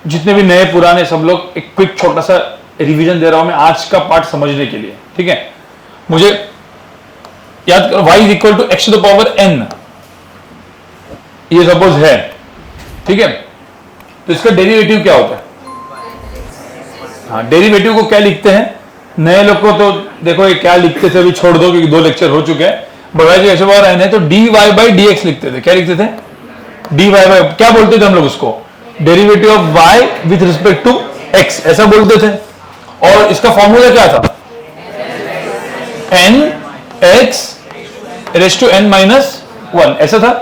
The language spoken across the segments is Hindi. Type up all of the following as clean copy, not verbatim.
जितने भी नए पुराने सब लोग एक क्विक छोटा सा रिवीजन दे रहा हूं मैं आज का पार्ट समझने के लिए, ठीक है। मुझे याद करो y is equal to x to the power n, ये सपोज है, ठीक है। तो इसका डेरिवेटिव क्या होता है? हाँ, डेरिवेटिव को क्या लिखते हैं? नए लोग को तो देखो ये क्या लिखते थे, अभी छोड़ दो क्योंकि 2 लेक्चर हो चुके हैं। बड़ा जो एक्स पावर n है तो dy बाई dx लिखते थे। क्या लिखते थे? dy बाई, क्या बोलते थे हम लोग उसको? Derivative of y with respect to x, ऐसा बोलते थे। और इसका फॉर्मूला क्या था? n x raise to n minus 1, ऐसा था,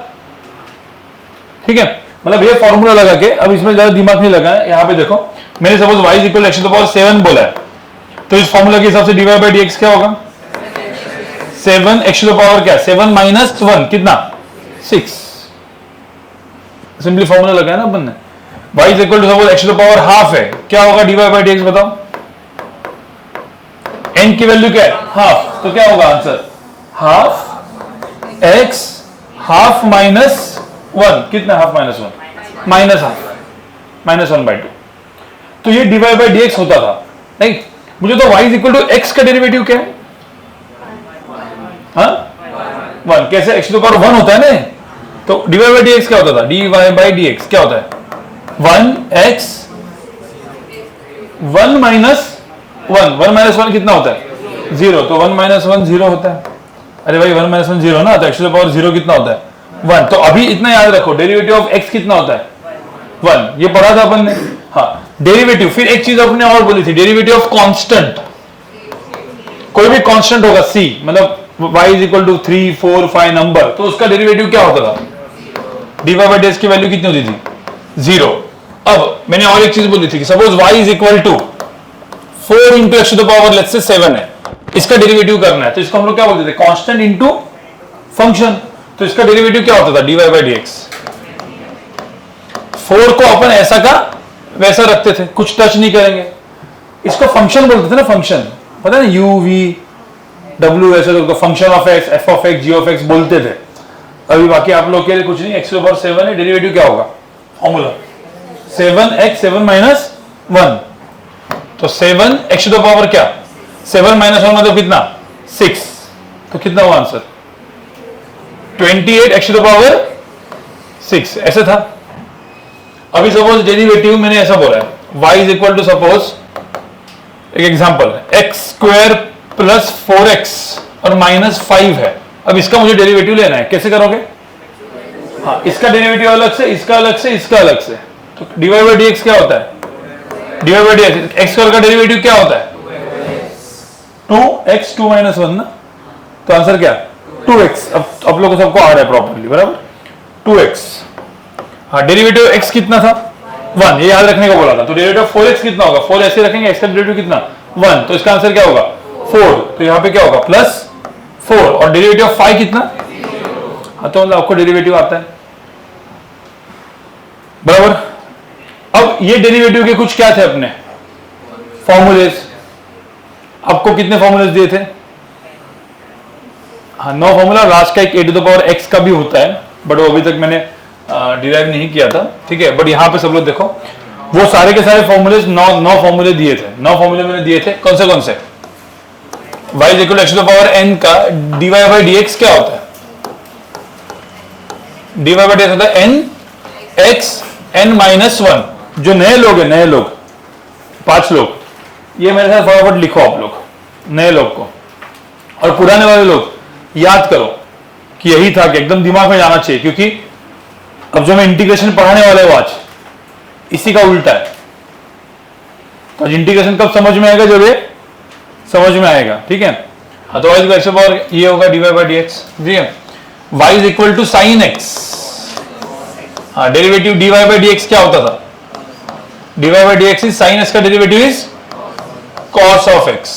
ठीक है। मतलब ये फॉर्मूला लगा के, अब इसमें ज्यादा दिमाग नहीं लगा है। यहाँ पे देखो मैंने suppose y is equal x to the power 7 बोला है, तो इस फॉर्मूला के हिसाब से dy बाई dx क्या होगा? 7 एक्स टू द पावर क्या? 7 माइनस 1 कितना? 6। सिंपली फॉर्मूला लगाया ना अपन ने। y is equal to suppose x to the power half है, क्या होगा dy बाई dx बताओ? n की वैल्यू क्या है? हाफ, तो क्या होगा answer? Half x half minus 1, कितना? Half minus 1, minus half, minus 1/2। तो ये dy बाई dx होता था, नहीं? मुझे तो y is equal to x का डेरिवेटिव क्या है? हाँ, 1। कैसे? x टू द पावर 1 होता है ना, तो dy बाई dx क्या होता था? dy बाई dx क्या होता है? 1x 1 माइनस 1, 1 माइनस 1 कितना होता है? 0, तो 1 माइनस 1 0 होता है। अरे भाई 1 माइनस 1 0 ना, तो x टू द पावर 0 कितना होता है? 1। तो अभी इतना याद रखो, डेरिवेटिव ऑफ x कितना होता है? 1, ये पढ़ा था अपन ने। हाँ, डेरिवेटिव, फिर एक चीज अपने और बोली थी, डेरिवेटिव ऑफ कांस्टेंट। कोई भी कांस्टेंट होगा c, मतलब y is equal to 3 4 5 number, तो उसका डेरिवेटिव क्या होता था? dy बाई dx की वैल्यू कितनी होती थी? 0। अब मैंने और एक चीज बोली थी कि suppose y is equal to 4 into x to the power let's say 7 है, इसका डेरिवेटिव करना है, तो इसको हम लोग क्या बोलते थे? Constant into function. तो इसका डेरिवेटिव क्या होता था? dy by dx। 4 को अपन ऐसा का वैसा रखते थे, कुछ टच नहीं करेंगे। इसको फंक्शन बोलते थे ना, फंक्शन, पता है ना, u v w ऐसे लोग function of x, f of x, g of x बोलते थे। अभी बाकी आप लोग के लिए कुछ नहीं, x टू द पावर 7 है, डेरिवेटिव क्या होगा? फॉर्मूला 7x 7 माइनस 1, तो 7 x टू द पावर क्या? 7 माइनस 1 मतलब कितना? 6, तो कितना हुआ answer? 28 x to the power 6, ऐसे था। अभी सपोज डेरिवेटिव मैंने ऐसा बोला है, y is equal to suppose एक एग्जांपल है, x स्क्वायर प्लस 4x और माइनस 5 है। अब इसका मुझे डेरिवेटिव लेना है, कैसे करोगे? हाँ, इसका डेरिवेटिव अलग से, इसका अलग से, इसका अलग से, तो dy बाई dx क्या होता है? dy by dx, x square का डेरिवेटिव क्या होता है? 2x 2 माइनस 1 ना, तो आंसर क्या? 2x। अब आप लोगों को सबको आ रहा है प्रॉपर्ली, बराबर? 2x। हाँ, डेरिवेटिव x कितना था? 1, ये याद रखने को बोला था। तो डेरिवेटिव 4x कितना होगा? 4 ऐसे रखेंगे, x का डेरिवेटिव कितना? 1, तो इसका आंसर क्या होगा? 4। तो यहाँ पे क्या होगा? प्लस 4। और डेरिवेटिव ऑफ 5 कितना? हाँ, तो मतलब आपको डेरिवेटिव आता है, बराबर। अब ये डेरिवेटिव के कुछ क्या थे अपने फॉर्मूलेज? आपको कितने फॉर्मूलेज दिए थे? हाँ, 9 फॉर्मूला। लास्ट का एक a to the power x का भी होता है, बट वो अभी तक मैंने डिराइव नहीं किया था, ठीक है। बट यहाँ पे सब लोग देखो, वो सारे के सारे फॉर्मूलेज 9 फॉर्मूले दिए थे। 9 फॉर्मूले मैंने दिए थे, कौन से? y is equal to x to the power n का dy बाई dx क्या होता है? dy बाई dx होता है n x n माइनस 1। जो नए लोग हैं, नए लोग 5 लोग, ये मेरे साथ फटाफट लिखो आप लोग, नए लोग को। और पुराने वाले लोग याद करो कि यही था, कि एकदम दिमाग में जाना चाहिए, क्योंकि अब जो मैं इंटीग्रेशन पढ़ाने वाला हूं आज, इसी का उल्टा है। तो इंटीग्रेशन कब समझ में आएगा? जब ये समझ में आएगा, ठीक है। अदरवाइज ये होगा dy बाई dx, ठीक है। y is equal to sine x। हाँ, डेरिवेटिव dy बाई dx क्या होता था? dy by dx is sine x का derivative is cos of x।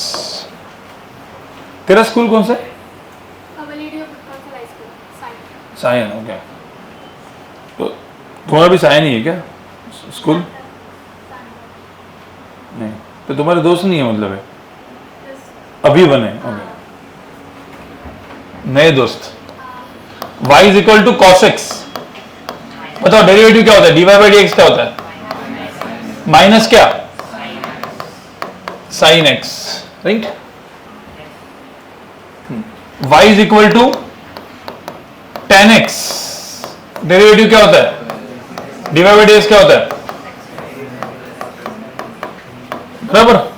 तेरा स्कूल कौन सा है? Sine, okay. तो तुम्हारा भी साइन ही है क्या स्कूल? नहीं, तो तुम्हारे दोस्त नहीं है मतलब है? अभी बने, ओके, नए दोस्त। y is equal to cos x। बताओ डेरिवेटिव क्या होता है? dy बाई dx क्या होता है? माइनस क्या, sine x, right. y is equal to tan x, derivative क्या होता है, डिवाइड बाई dx क्या होता है, बराबर।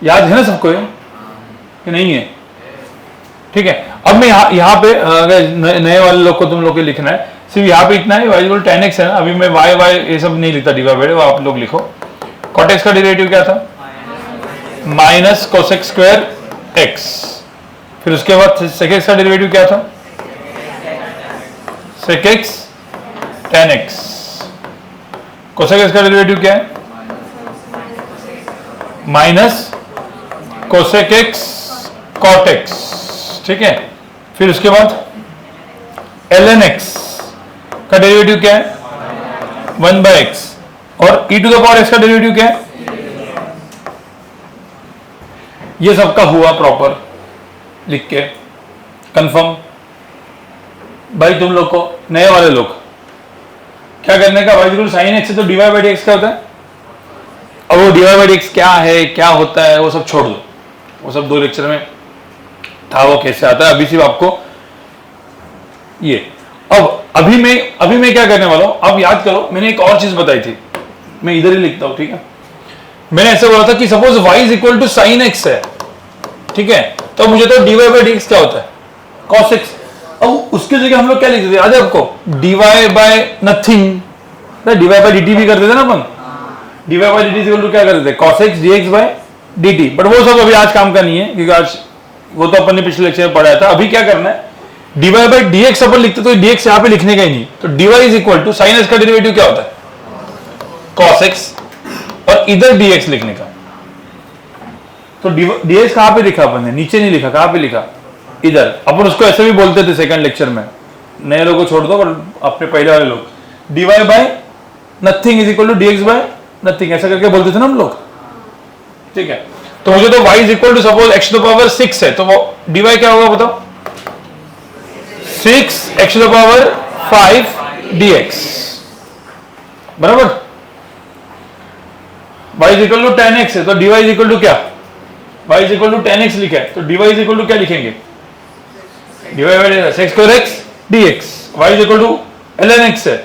याद है ना सबको ये कि नहीं है? ठीक है। अब मैं यहाँ पे अगर नए वाले लोग को तुम लोग के लिखना है, सिर्फ यहाँ पे इतना है, y इक्वल टेन एक्स है ना। अभी मैं y ये सब नहीं लिखता डिवाइड बाई, वो आप लोग लिखो। कॉट एक्स का डेरिवेटिव क्या था, माइनस कोसेक स्क्वायर एक्स। फिर उसके बाद सेक एक्स का डेरिवेटिव क्या था, sec x tan x. Cosec x का डेरिवेटिव क्या है, minus cosec x cot x, ठीक है। फिर उसके बाद ln x का डेरिवेटिव क्या है, 1 बाय एक्स। और e to the power x का डेरिवेटिव क्या है, ये सबका हुआ प्रॉपर लिख के कंफर्म। भाई तुम लोग को, नए वाले लोग क्या करने का, y साइन एक्स है तो डिवाइड बाई dx क्या होता है। अब वो डिवाइड बाई dx क्या है, क्या होता है, वो सब छोड़ दो, वो सब 2 लेक्चर में था, वो कैसे आता है। अभी सिर्फ आपको ये, अब अभी मैं क्या करने वाला हूं, अब याद करो मैंने एक और चीज बताई थी, मैं इधर ही लिखता हूं, ठीक है। मैंने ऐसा बोला था कि suppose y is equal to sine x है, ठीक है, तो मुझे तो डिवाइड बाई dx क्या होता है, cos x। अब उसकी जगह हम लोग क्या लिखते थे, याद है आपको, divide by nothing, divide by dt भी करते थे ना अपन। Divide by dt equal to क्या करते थे, cos x dx by dt। But वो सब अभी आज काम का नहीं है, क्योंकि आज वो तो अपन ने पिछले लेक्चर में पढ़ाया था। अभी क्या करना है, डिवाइड बाय dx अपन लिखते तो dx यहाँ पे लिखने का ही नहीं, तो dy is equal to sine x का डेरिवेटिव क्या होता है, cos x, और इधर dx लिखने का। तो dx कहां पे लिखा अपन ने, नीचे नहीं लिखा, कहां पे लिखा, इधर। अपन उसको ऐसे भी बोलते थे सेकंड लेक्चर में, नए लोगों को छोड़ दो, पर अपने पहले वाले लोग dy by nothing is equal to dx by nothing, ऐसा करके बोलते थे ना हम लोग, ठीक है। तो मुझे तो y is equal to suppose x to the power 6 है, तो वो dy क्या होगा बताओ, 6 x to the power 5 dx, बराबर। y is equal to 10x है, तो dy इज इक्वल टू क्या, y is equal to 10x लिखा है, तो dy इज इक्वल टू क्या लिखेंगे, dy by sec square x dx। y is equal to ln x है,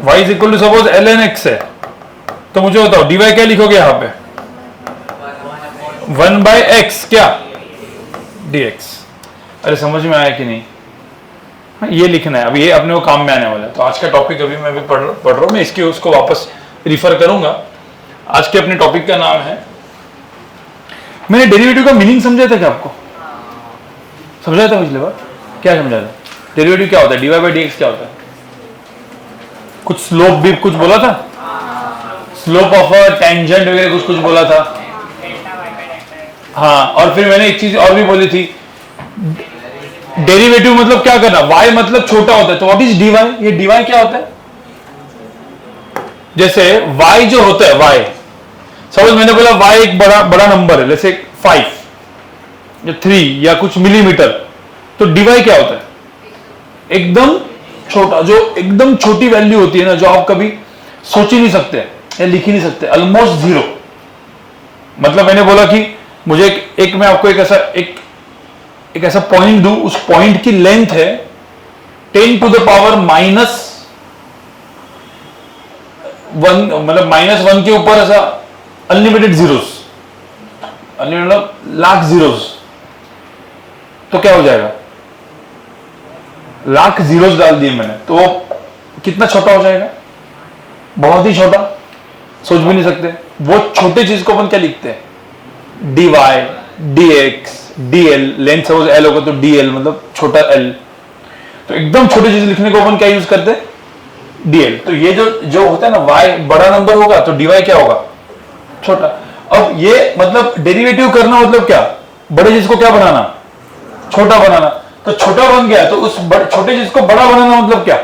y is equal to suppose ln x है, तो मुझे बताओ dy क्या लिखोगे यहाँ पे, 1 बाय एक्स क्या, dx। अरे समझ में आया कि नहीं, ये लिखना है। अब ये अपने को काम में आने वाला है। तो आज का टॉपिक अभी मैं भी पढ़ रहा हूँ, मैं इसके उसको वापस रिफर करूंगा। आज के अपने टॉपिक का नाम है, मैंने डेरिवेटिव का मीनिंग समझाया था क्या आपको, समझाया था पिछले बार, क्या समझाया था, डेरिवेटिव क्या होता है, dy बाई dx क्या होता है, कुछ स्लोप भी कुछ बोला था, स्लोप ऑफ अ टेंजेंट वगैरह कुछ बोला था, हाँ। और फिर मैंने एक चीज और भी बोली थी, डेरिवेटिव मतलब क्या करना, y मतलब छोटा होता है, तो व्हाट इज dy, ये dy क्या होता है, जैसे y जो होता है, y सपोज मैंने बोला y एक बड़ा नंबर है, जैसे 5 या 3 या कुछ मिलीमीटर, तो dy क्या होता है, एकदम छोटा, जो एकदम छोटी वैल्यू होती है ना, जो आप कभी सोच ही नहीं सकते या लिख ही नहीं सकते, ऑलमोस्ट 0। मतलब मैंने बोला कि मुझे एक मैं आपको एक ऐसा पॉइंट दूं, उस पॉइंट की लेंथ है 10 टू द पावर -1, मतलब -1 के ऊपर ऐसा अनलिमिटेड जीरोस, मतलब लाख जीरोस, तो क्या हो जाएगा, लाख जीरोस डाल दिए मैंने, तो वो कितना छोटा हो जाएगा, बहुत ही छोटा, सोच भी नहीं सकते। वो छोटे चीज को अपन क्या लिखते हैं, dy dx dl, length suppose l होगा तो dl मतलब छोटा l, तो एकदम छोटी चीज लिखने को अपन क्या यूज करते हैं, dl। तो ये जो होता है ना, y बड़ा नंबर होगा तो dy क्या होगा, छोटा। अब ये मतलब डेरिवेटिव करना मतलब क्या, बड़े चीज को क्या बनाना, छोटा बनाना। तो छोटा बन गया, तो उस छोटे चीज को बड़ा बनाना मतलब क्या।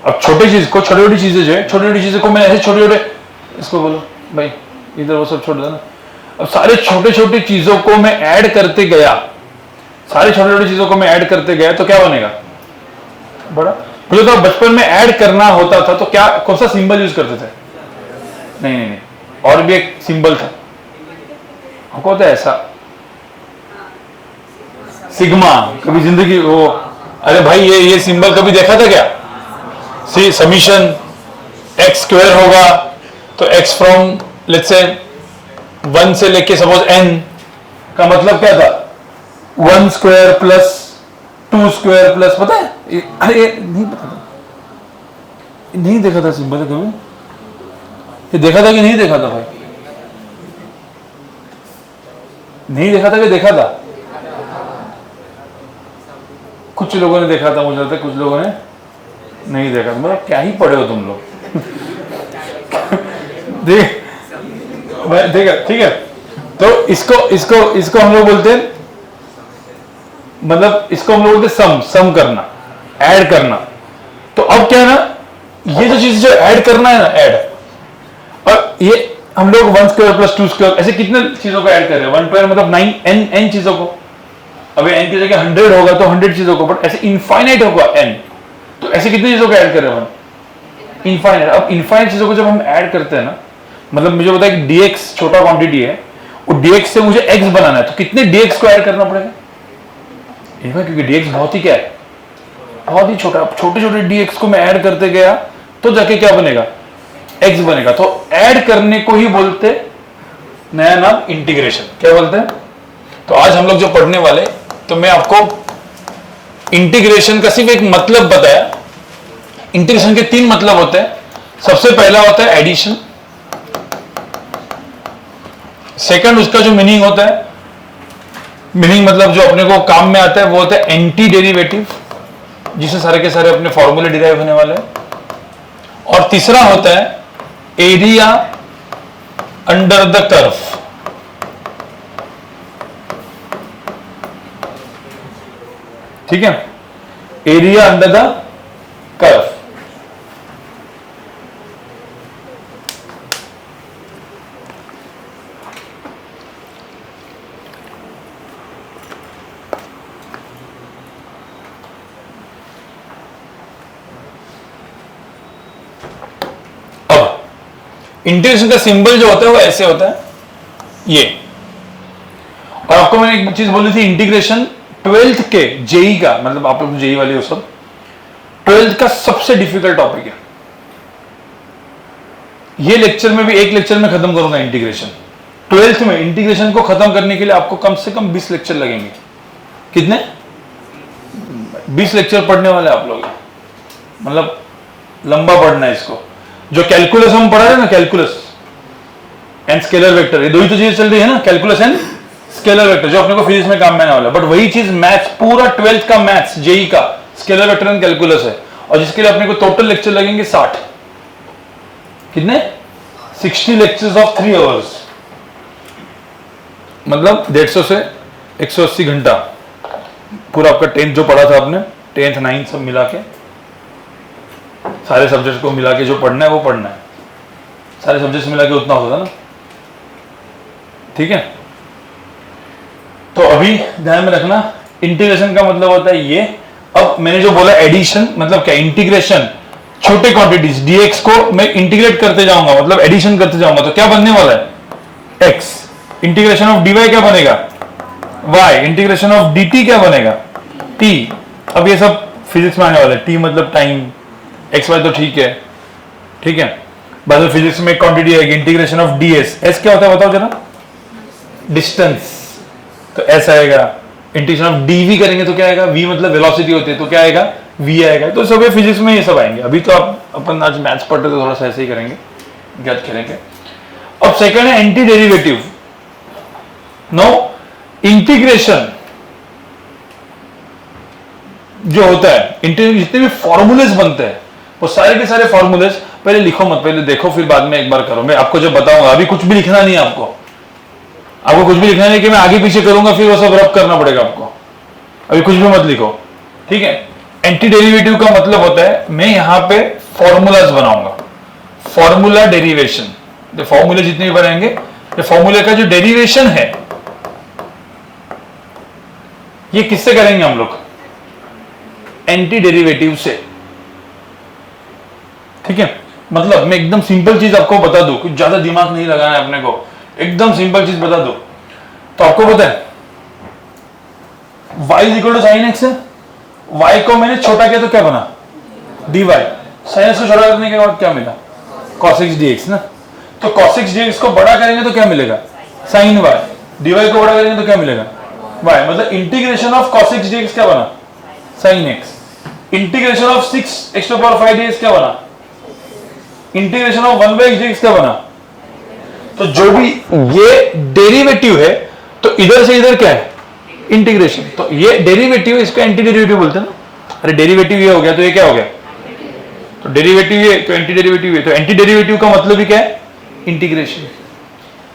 अब छोटे चीज को, छोटी छोटी चीजें जो है, छोटी छोटी चीजों को मैं ऐसे छोटे छोटे, इसको बोलो भाई इधर, वो सब छोड़ देना। अब सारे छोटे छोटे चीजों को मैं ऐड करते गया, सारे छोटे छोटे चीजों को मैं ऐड करते गया, तो क्या बनेगा, बड़ा। मुझे तो बचपन में ऐड करना होता था तो क्या कौन सा सिंबल यूज करते थे? नहीं नहीं नहीं, और भी एक सिंबल था, हमको होता है ऐसा सिग्मा। कभी जिंदगी वो, अरे भाई ये सिंबल कभी देखा था क्या? सी समीशन एक्स स्क्वायर होगा तो एक्स फ्रॉम लेट्स से 1 से लेके सपोज n का मतलब क्या था? 1 स्क्वायर प्लस 2 स्क्वायर प्लस, पता है? अरे नहीं पता था, नहीं देखा था सिंबल कभी? ये देखा था कि नहीं देखा था भाई? नहीं देखा था कि देखा था? कुछ लोगों ने देखा था, मुझे लगता है कुछ लोगों ने नहीं देखा। मतलब क्या ही पढ़े हो तुम लोग। देखा, ठीक है। तो इसको हम लोग बोलते हैं, मतलब इसको हम लोग बोलते हैं सम करना, ऐड करना। तो अब क्या है ना, ये जो चीज जो ऐड करना है ना, ऐड, और ये हम लोग 1 स्क्वायर प्लस 2 स्क्वायर ऐसे कितने चीजों को ऐड कर रहे हैं? 1 स्क्वायर मतलब 9 n चीजों को। अब n की जगह 100 होगा तो 100 चीजों को, बट ऐसे इनफाइनाइट होगा n, तो ऐसे कितनी चीजों को ऐड कर रहे हैं? इनफाइनाइट। अब इनफाइनाइट चीजों को जब हम ऐड करते हैं ना, मतलब मुझे पता है कि dx छोटा क्वांटिटी है, वो dx से मुझे x बनाना है, तो कितने dx को ऐड करना पड़ेगा? क्योंकि dx बहुत ही क्या है, बहुत ही छोटा, छोटे छोटे dx को मैं ऐड करते गया तो जाके क्या बनेगा? x बनेगा। तो ऐड करने को ही बोलते, नया नाम इंटीग्रेशन। क्या बोलते हैं? तो आज हम लोग जो पढ़ने वाले, तो मैं आपको इंटीग्रेशन का सिर्फ एक मतलब बताया। इंटीग्रेशन के 3 मतलब होते हैं। सबसे पहला होता है एडिशन, सेकंड उसका जो मीनिंग होता है, मीनिंग मतलब जो अपने को काम में आता है, वो होता है एंटी डेरिवेटिव, जिससे सारे के सारे अपने फॉर्मूले डिराइव होने वाले हैं। और तीसरा होता है एरिया अंडर द कर्व। ठीक है, area under the curve. Integration का सिंबल जो होता है वो ऐसे होता है, ये। और आपको मैंने एक चीज बोली थी, इंटीग्रेशन 12th के जेई का, मतलब आप लोग जेई वाले हो सब, 12th का सबसे डिफिकल्ट टॉपिक है। ये लेक्चर में भी, एक लेक्चर में खत्म करूंगा इंटीग्रेशन। 12th में इंटीग्रेशन को खत्म करने के लिए आपको कम से कम 20 लेक्चर लगेंगे। कितने? 20 लेक्चर पढ़ने वाले आप लोग, मतलब लंबा पढ़ना है इसको। जो कैलकुलस हम पढ़ा रहे ना, कैलकुलस एंड स्केलर वेक्टर, ये दो ही तो चीजें चल रही है ना, कैलकुलस एंड स्केलर वेक्टर, जो अपने को फिजिक्स में काम में आने वाला है। बट वही चीज मैथ्स, पूरा 12th का मैथ्स जेई का स्केलर वेक्टर एंड कैलकुलस है, और जिसके लिए अपने को टोटल लेक्चर लगेंगे 60। कितने? 60 लेक्चर्स ऑफ 3 आवर्स, मतलब 150 से 180 घंटा। पूरा आपका 10th जो पढ़ा था आपने, 10th 9th सब मिला के, सारे सब्जेक्ट को मिला के जो पढ़ना है वो पढ़ना है। सारे सब्जेक्ट्स मिला के उतना होता ना, ठीक है। तो अभी ध्यान में रखना, इंटीग्रेशन का मतलब होता है ये। अब मैंने जो बोला एडिशन, मतलब क्या? इंटीग्रेशन छोटे क्वांटिटीज dx को मैं इंटीग्रेट करते जाऊंगा, मतलब एडिशन करते जाऊंगा, तो क्या बनने वाला है? x। इंटीग्रेशन ऑफ dy क्या बनेगा? y। इंटीग्रेशन ऑफ dt क्या बनेगा? t। अब ये सब फिजिक्स में आने वाला है। t मतलब टाइम, एक्स वाई तो ठीक है, ठीक है। बाद में फिजिक्स में एक क्वांटिटी आएगी, इंटीग्रेशन ऑफ ds। s क्या होता है बताओ जरा? डिस्टेंस, तो s आएगा। इंटीग्रेशन ऑफ dv करेंगे तो क्या आएगा? v मतलब वेलोसिटी होती है, तो क्या आएगा? v आएगा। तो सब ये फिजिक्स में ये सब आएंगे। अभी तो आप अपन आज मैथ्स पढ़ते तो थोड़ा सा ऐसे ही करेंगे, ज्ञात करेंगे। अब सेकंड है एंटी डेरिवेटिव। नो, इंटीग्रेशन जो होता है, इंटीग्रेशन जितने भी फॉर्मूलेस बनते हैं, वो सारे के सारे फॉर्मूलेस, पहले लिखो मत, पहले देखो फिर बाद में एक बार करो। मैं आपको जब बताऊंगा, अभी कुछ भी लिखना नहीं है आपको कुछ भी लिखना नहीं कि मैं आगे पीछे करूंगा फिर वो सब रब करना पड़ेगा आपको। अभी कुछ भी मत लिखो, ठीक है। एंटी डेरिवेटिव का मतलब होता है, मैं यहां पे फॉर्मूलाज बनाऊंगा, फॉर्मूला डेरिवेशन। फॉर्मूले जितने भी बनाएंगे, ये फॉर्मूले का जो डेरिवेशन है, ये किससे करेंगे हम लोग? एंटी डेरिवेटिव से। ठीक है, मतलब मैं एकदम सिंपल चीज आपको बता दूं, कुछ ज्यादा दिमाग नहीं लगाना है अपने को, एकदम सिंपल चीज बता दूं तो आपको पता है y is equal to sine x है, y को मैंने छोटा किया तो क्या बना dy, साइन एक्स को छोटा करने के बाद क्या मिला cos x dx ना, तो cos x dx को बड़ा करेंगे तो क्या मिलेगा साइन y, dy को बड़ा करेंगे तो क्या मिलेगा y, मतलब integration of cos x dx क्या बना sine x, integration of 6x to power 5 dx क्या बना, इंटीग्रेशन ऑफ 1/x dx क्या बना। तो जो भी ये डेरिवेटिव है तो इधर से इधर क्या है इंटीग्रेशन, तो ये डेरिवेटिव इसका एंटी डेरिवेटिव बोलते हैं ना, अरे डेरिवेटिव ये हो गया तो ये क्या हो गया, तो डेरिवेटिव ये तो एंटी डेरिवेटिव ये, तो एंटी डेरिवेटिव का मतलब ही क्या है इंटीग्रेशन,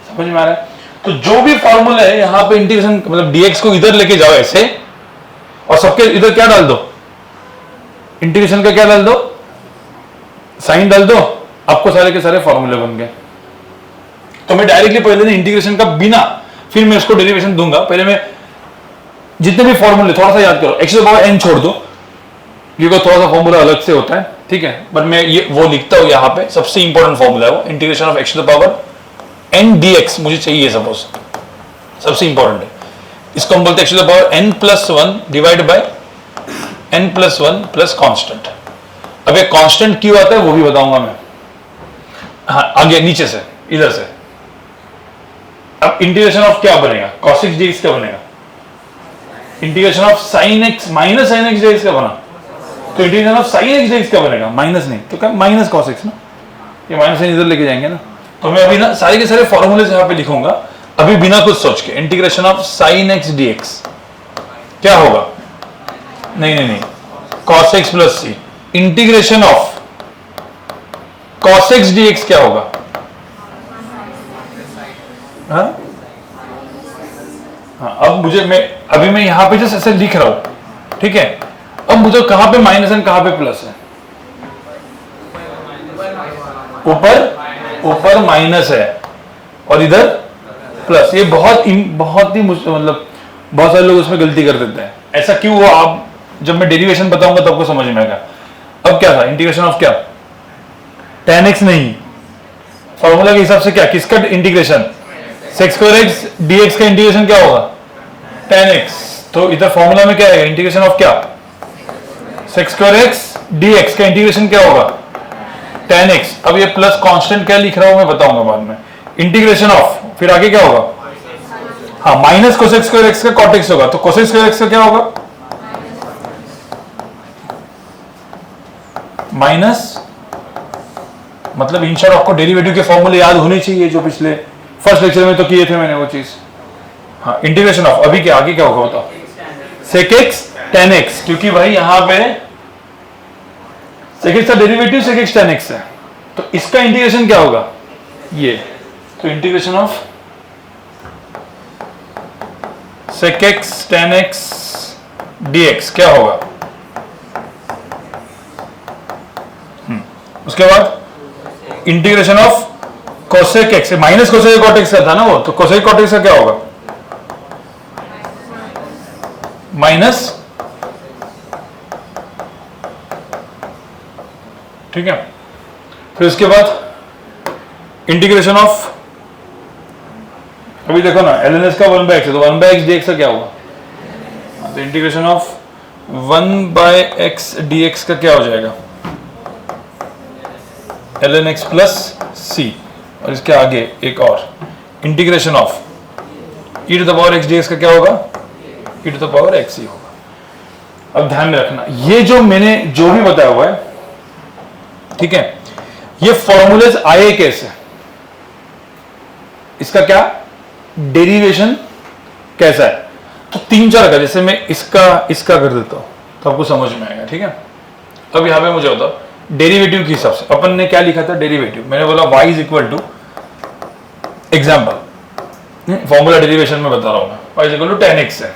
समझ में आ रहा है। तो जो भी फॉर्मूला है यहां पे इंटीग्रेशन मतलब dx को इधर लेके जाओ ऐसे और सबके इधर क्या डाल दो इंटीग्रेशन का क्या डाल दो साइन डाल दो, आपको सारे के सारे फॉर्मूले बन गए। तो मैं डायरेक्टली पहले ना इंटीग्रेशन का बिना फिर मैं उसको डेरिवेशन दूंगा, पहले मैं जितने भी फॉर्मूले थोड़ा सा याद करो, x टू पावर n छोड़ दो क्योंकि थोड़ा सा फॉर्मूला अलग से होता है, ठीक है, पर मैं ये वो लिखता हूं यहाँ पे, सबसे इंपॉर्टेंट फॉर्मूला है वो integration of x to power n dx मुझे चाहिए सपोज, सबसे इंपॉर्टेंट है, इसको हम बोलते हैं x to power n plus 1 divide by n plus 1 plus constant. अब ये कॉन्स्टेंट क्यों आता है वो भी बताऊंगा मैं, हाँ आगे नीचे से इधर से। अब इंटीग्रेशन ऑफ क्या बनेगा cos x dx क्या बनेगा, integration of sin x minus sin x dx क्या बना, तो integration of sin x dx क्या बनेगा माइनस नहीं तो क्या माइनस cos x ना, ये माइनस इधर लेके जाएंगे ना, तो मैं अभी ना सारे के सारे फॉर्मूले यहाँ पे लिखूंगा अभी बिना कुछ सोच के। Integration of sin x dx क्या होगा, नहीं cos x plus c, integration of cos x dx क्या होगा, हाँ अब मुझे अभी मैं यहां पे जस्ट ऐसे लिख रहा हूं, ठीक है, अब मुझे कहां पे माइनस है कहां पे प्लस है, ऊपर माइनस है और इधर प्लस, ये बहुत ही मतलब बहुत सारे लोग उसमें गलती कर देते हैं, ऐसा क्यों हुआ आप जब मैं डेरिवेशन बताऊंगा तो आपको समझ में आएगा। अब क्या था इंटीग्रेशन ऑफ क्या tan x नहीं, फॉर्मूला के हिसाब से क्या किसका integration sec square x dx का इंटीग्रेशन क्या होगा tan x, तो इधर फॉर्मूला में क्या आएगा इंटीग्रेशन ऑफ क्या sec स्क्वायर x dx का इंटीग्रेशन क्या होगा tan x। अब ये प्लस कांस्टेंट क्या लिख रहा हूं मैं बताऊंगा बाद में, इंटीग्रेशन ऑफ फिर आगे क्या होगा, हाँ माइनस कोसेक स्क्वायर x का cot x होगा, तो कोसेक स्क्वायर x का क्या होगा माइनस, मतलब इन शॉर्ट आपको डेरिवेटिव के फॉर्मूले याद होने चाहिए जो पिछले फर्स्ट लेक्चर में तो किए थे मैंने वो चीज। हाँ इंटीग्रेशन ऑफ अभी क्या आगे क्या होगा बताओ sec x tan x, क्योंकि भाई यहां पे sec x का derivative sec x tan x है, तो इसका इंटीग्रेशन क्या होगा ये, तो integration of sec x tan x dx क्या होगा, उसके बाद integration of cosec x minus cosec cot x का था ना वो, तो कोसेक कॉट एक्स का क्या होगा माइनस, ठीक है, फिर उसके बाद इंटीग्रेशन ऑफ अभी देखो ना ln s का 1/x है तो 1/x dx का क्या होगा, तो इंटीग्रेशन ऑफ 1/x dx का क्या हो जाएगा ln x प्लस c, और इसके आगे एक और integration of e to the power x dx का क्या होगा e to the power x ही होगा। अब ध्यान में रखना ये जो मैंने जो भी बताया हुआ है, ठीक है, ये फॉर्मूलेज आए कैसे, इसका क्या डेरिवेशन कैसा है, तो 3-4 का, जैसे मैं इसका कर देता हूं तो आपको समझ में आएगा, ठीक है। अब यहां पे मुझे बताओ डेरिवेटिव के हिसाब से अपन ने क्या लिखा था डेरिवेटिव, मैंने बोला y is equal to example formula derivation में बता रहा हूं मैं, y is equal to tan x है,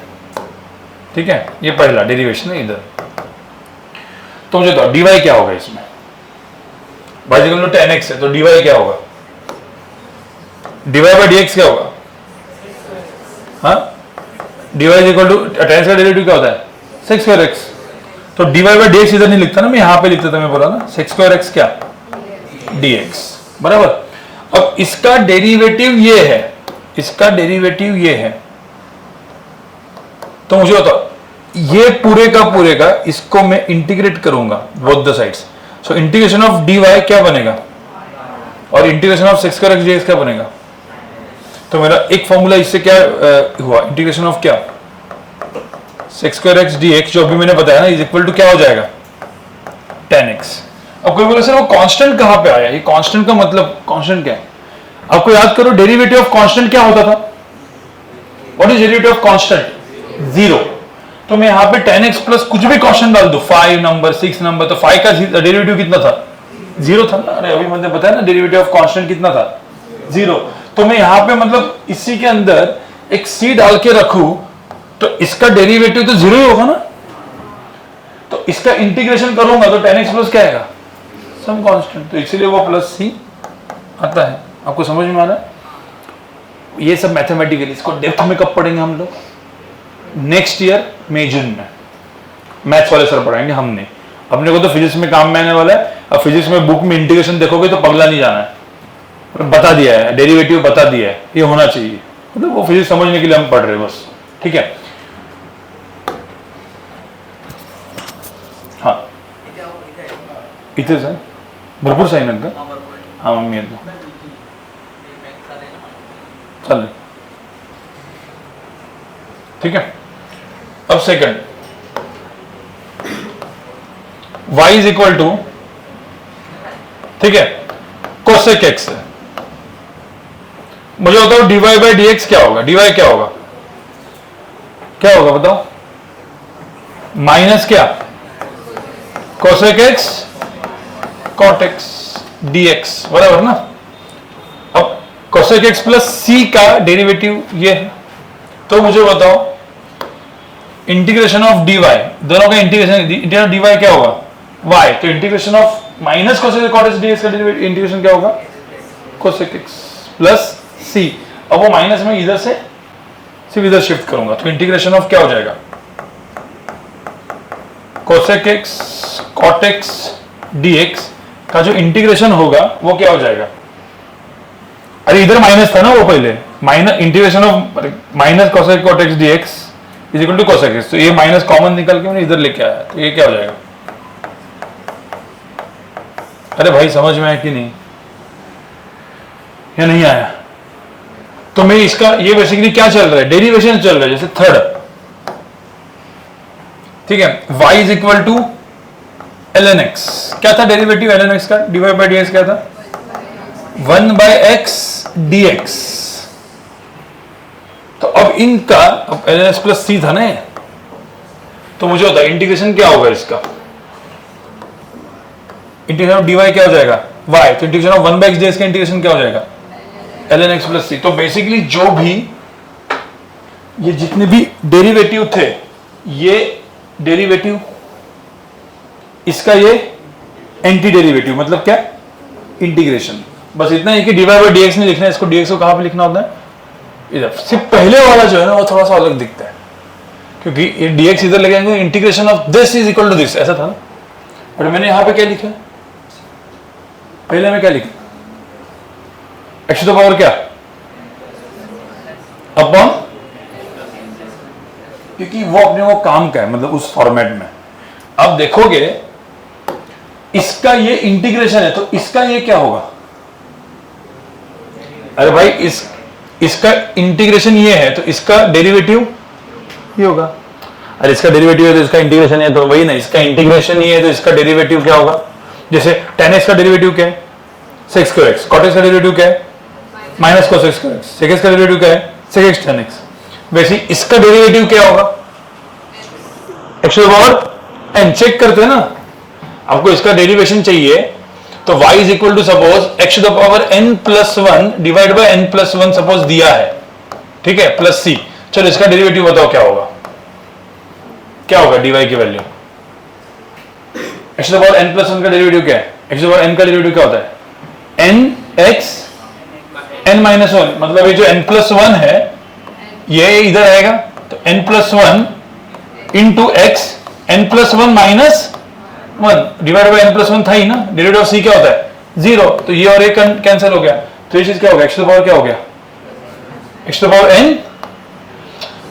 ठीक है, ये पहला डेरिवेशन है इधर। तो मुझे तो dy क्या होगा इसमें, y is equal to tan x है तो dy क्या होगा, dy बाय dx क्या होगा, हाँ dy is equal to tan x का डेरिवेटिव क्या होता है sec स्क्वायर x, तो dy बाय dx इधर नहीं लिखता ना, मैं यहां पे लिखता था, मैं बोला ना sec स्क्वायर x क्या dx, बराबर। अब इसका डेरिवेटिव ये है, इसका डेरिवेटिव ये है, तो मुझे बताओ ये पूरे का इसको मैं इंटीग्रेट करूंगा both the sides, so integration of dy क्या बनेगा और integration of sec square x dx क्या बनेगा। तो मेरा एक फॉर्मूला इससे क्या हुआ, इंटीग्रेशन ऑफ क्या sec स्क्वायर x dx जो अभी मैंने बताया ना इज इक्वल टू क्या हो जाएगा tan x। अब कोई बोले सर वो कांस्टेंट कहां पे आया, ये कांस्टेंट का मतलब कांस्टेंट क्या है, आपको याद करो डेरिवेटिव ऑफ कांस्टेंट क्या होता था, what is derivative of constant, 0। तो मैं यहां पे tan x प्लस कुछ भी कांस्टेंट डाल दूं, 5 नंबर 6 नंबर, तो 5 का डेरिवेटिव कितना था, 0 था ना। अरे अभी मैंने बताया ना डेरिवेटिव ऑफ कांस्टेंट कितना था, 0। तो मैं यहां पे मतलब इसी के अंदर एक c डाल के रखूं तो इसका डेरिवेटिव तो 0 ही होगा ना, तो इसका इंटीग्रेशन करूंगा तो tan x प्लस क्या आएगा, सम कांस्टेंट, तो इसीलिए वो प्लस c आता है। आपको समझ में आ रहा है, ये सब मैथमेटिकली, इसको डेप्थ में कब पढ़ेंगे हम लोग, नेक्स्ट ईयर मई जून में मैथ्स वाले सर पढ़ाएंगे, हमने अपने को तो फिजिक्स में काम में आने वाला है। अब फिजिक्स में बुक में इंटीग्रेशन देखोगे तो पगला नहीं जाना है, बता दिया है डेरिवेटिव, बता दिया है ये होना चाहिए, मतलब वो फिजिक्स समझने के लिए हम पढ़ रहे हैं बस, ठीक है। हाँ इथेच आहे भरपूर साइन आहेत का, हाँ मग मी येतो चालेल, ठीक है। अब second y is equal to, ठीक है, कोसेक x है, मुझे बताओ dy बाई dx क्या होगा, dy क्या होगा, क्या होगा बताओ, माइनस क्या cosec x cot x dx, बराबर ना। अब कोसेक x प्लस c का डेरिवेटिव ये है, तो मुझे बताओ इंटीग्रेशन ऑफ dy, दोनों का इंटीग्रेशन dy क्या होगा y, तो integration of minus cosec cot x dx का इंटीग्रेशन क्या होगा कोसेक x प्लस c। अब वो माइनस में इधर से सिर्फ इधर शिफ्ट करूंगा तो इंटीग्रेशन ऑफ क्या हो जाएगा cosec x cot x dx का जो इंटीग्रेशन होगा वो क्या हो जाएगा, अरे इधर माइनस था ना वो पहले, minus integration of minus cosec cot x dx is equal to cosec x, तो ये माइनस कॉमन निकल के मैंने इधर लेके आया, तो ये क्या हो जाएगा, अरे भाई समझ में आया कि नहीं, या नहीं आया। तो मैं इसका ये बेसिकली क्या चल रहा है, डेरिवेशन चल रहा है, जैसे थर्ड, ठीक है, y is equal to ln x, क्या था डेरिवेटिव ln x का, dy बाई dx क्या था 1 बाई x dx। तो अब इनका अब ln x प्लस c था ना, तो मुझे होता है इंटीग्रेशन क्या होगा इसका, इंटीग्रेशन ऑफ dy क्या हो जाएगा y, तो integration of 1 by x dx का इंटीग्रेशन क्या हो जाएगा ln x प्लस c। तो बेसिकली जो भी ये जितने भी डेरिवेटिव थे, ये डेरिवेटिव, इसका ये एंटी डेरिवेटिव, मतलब क्या इंटीग्रेशन, बस इतना ही कि dy बाई dx नहीं लिखना है, इसको dx को कहां पे लिखना होता है इधर। सिर्फ पहले वाला जो है ना वो थोड़ा सा अलग दिखता है, क्योंकि ये dx इधर लगेंगे, integration of this is equal to this, ऐसा था ना, बट मैंने यहां पे क्या लिखा, पहले में क्या लिखा, x टू द पावर क्या अपॉन, क्योंकि वो अपने वो काम का है, मतलब उस फॉर्मेट में। अब देखोगे इसका ये इंटीग्रेशन है, तो इसका ये क्या होगा, अरे भाई इसका इंटीग्रेशन ये है, तो इसका डेरिवेटिव ये होगा, अरे इसका डेरिवेटिव है तो इसका इंटीग्रेशन है, तो वही ना, इसका इंटीग्रेशन ये है तो इसका डेरिवेटिव क्या होगा, जैसे tan x का डेरिवेटिव क्या है sec square x, cot x का डेरिवेटिव क्या है minus cos x, sec x का डेरिवेटिव क्या है sec x tan x, वैसे इसका डेरिवेटिव क्या होगा x to the power n, check करते हैं ना, आपको इसका डेरिवेशन चाहिए तो y is equal to suppose x to the power n plus 1 divide by n plus 1 suppose दिया है, ठीक है, प्लस c। चलो इसका डेरिवेटिव बताओ क्या होगा, क्या होगा dy की value, x to the power n plus 1 का डेरिवेटिव क्या है, x to the power n का डेरिवेटिव क्या होता है n x n माइनस 1, मतलब ये जो n प्लस 1 है ये इधर आएगा, तो n plus 1 into x n plus 1 minus 1 divide by n plus 1 था ही ना, डेरिवेटिव ऑफ c क्या होता है 0, तो ये और ये कैंसिल हो गया, तो ये चीज क्या हो गया, x टू द पावर क्या हो गया, x to the power n।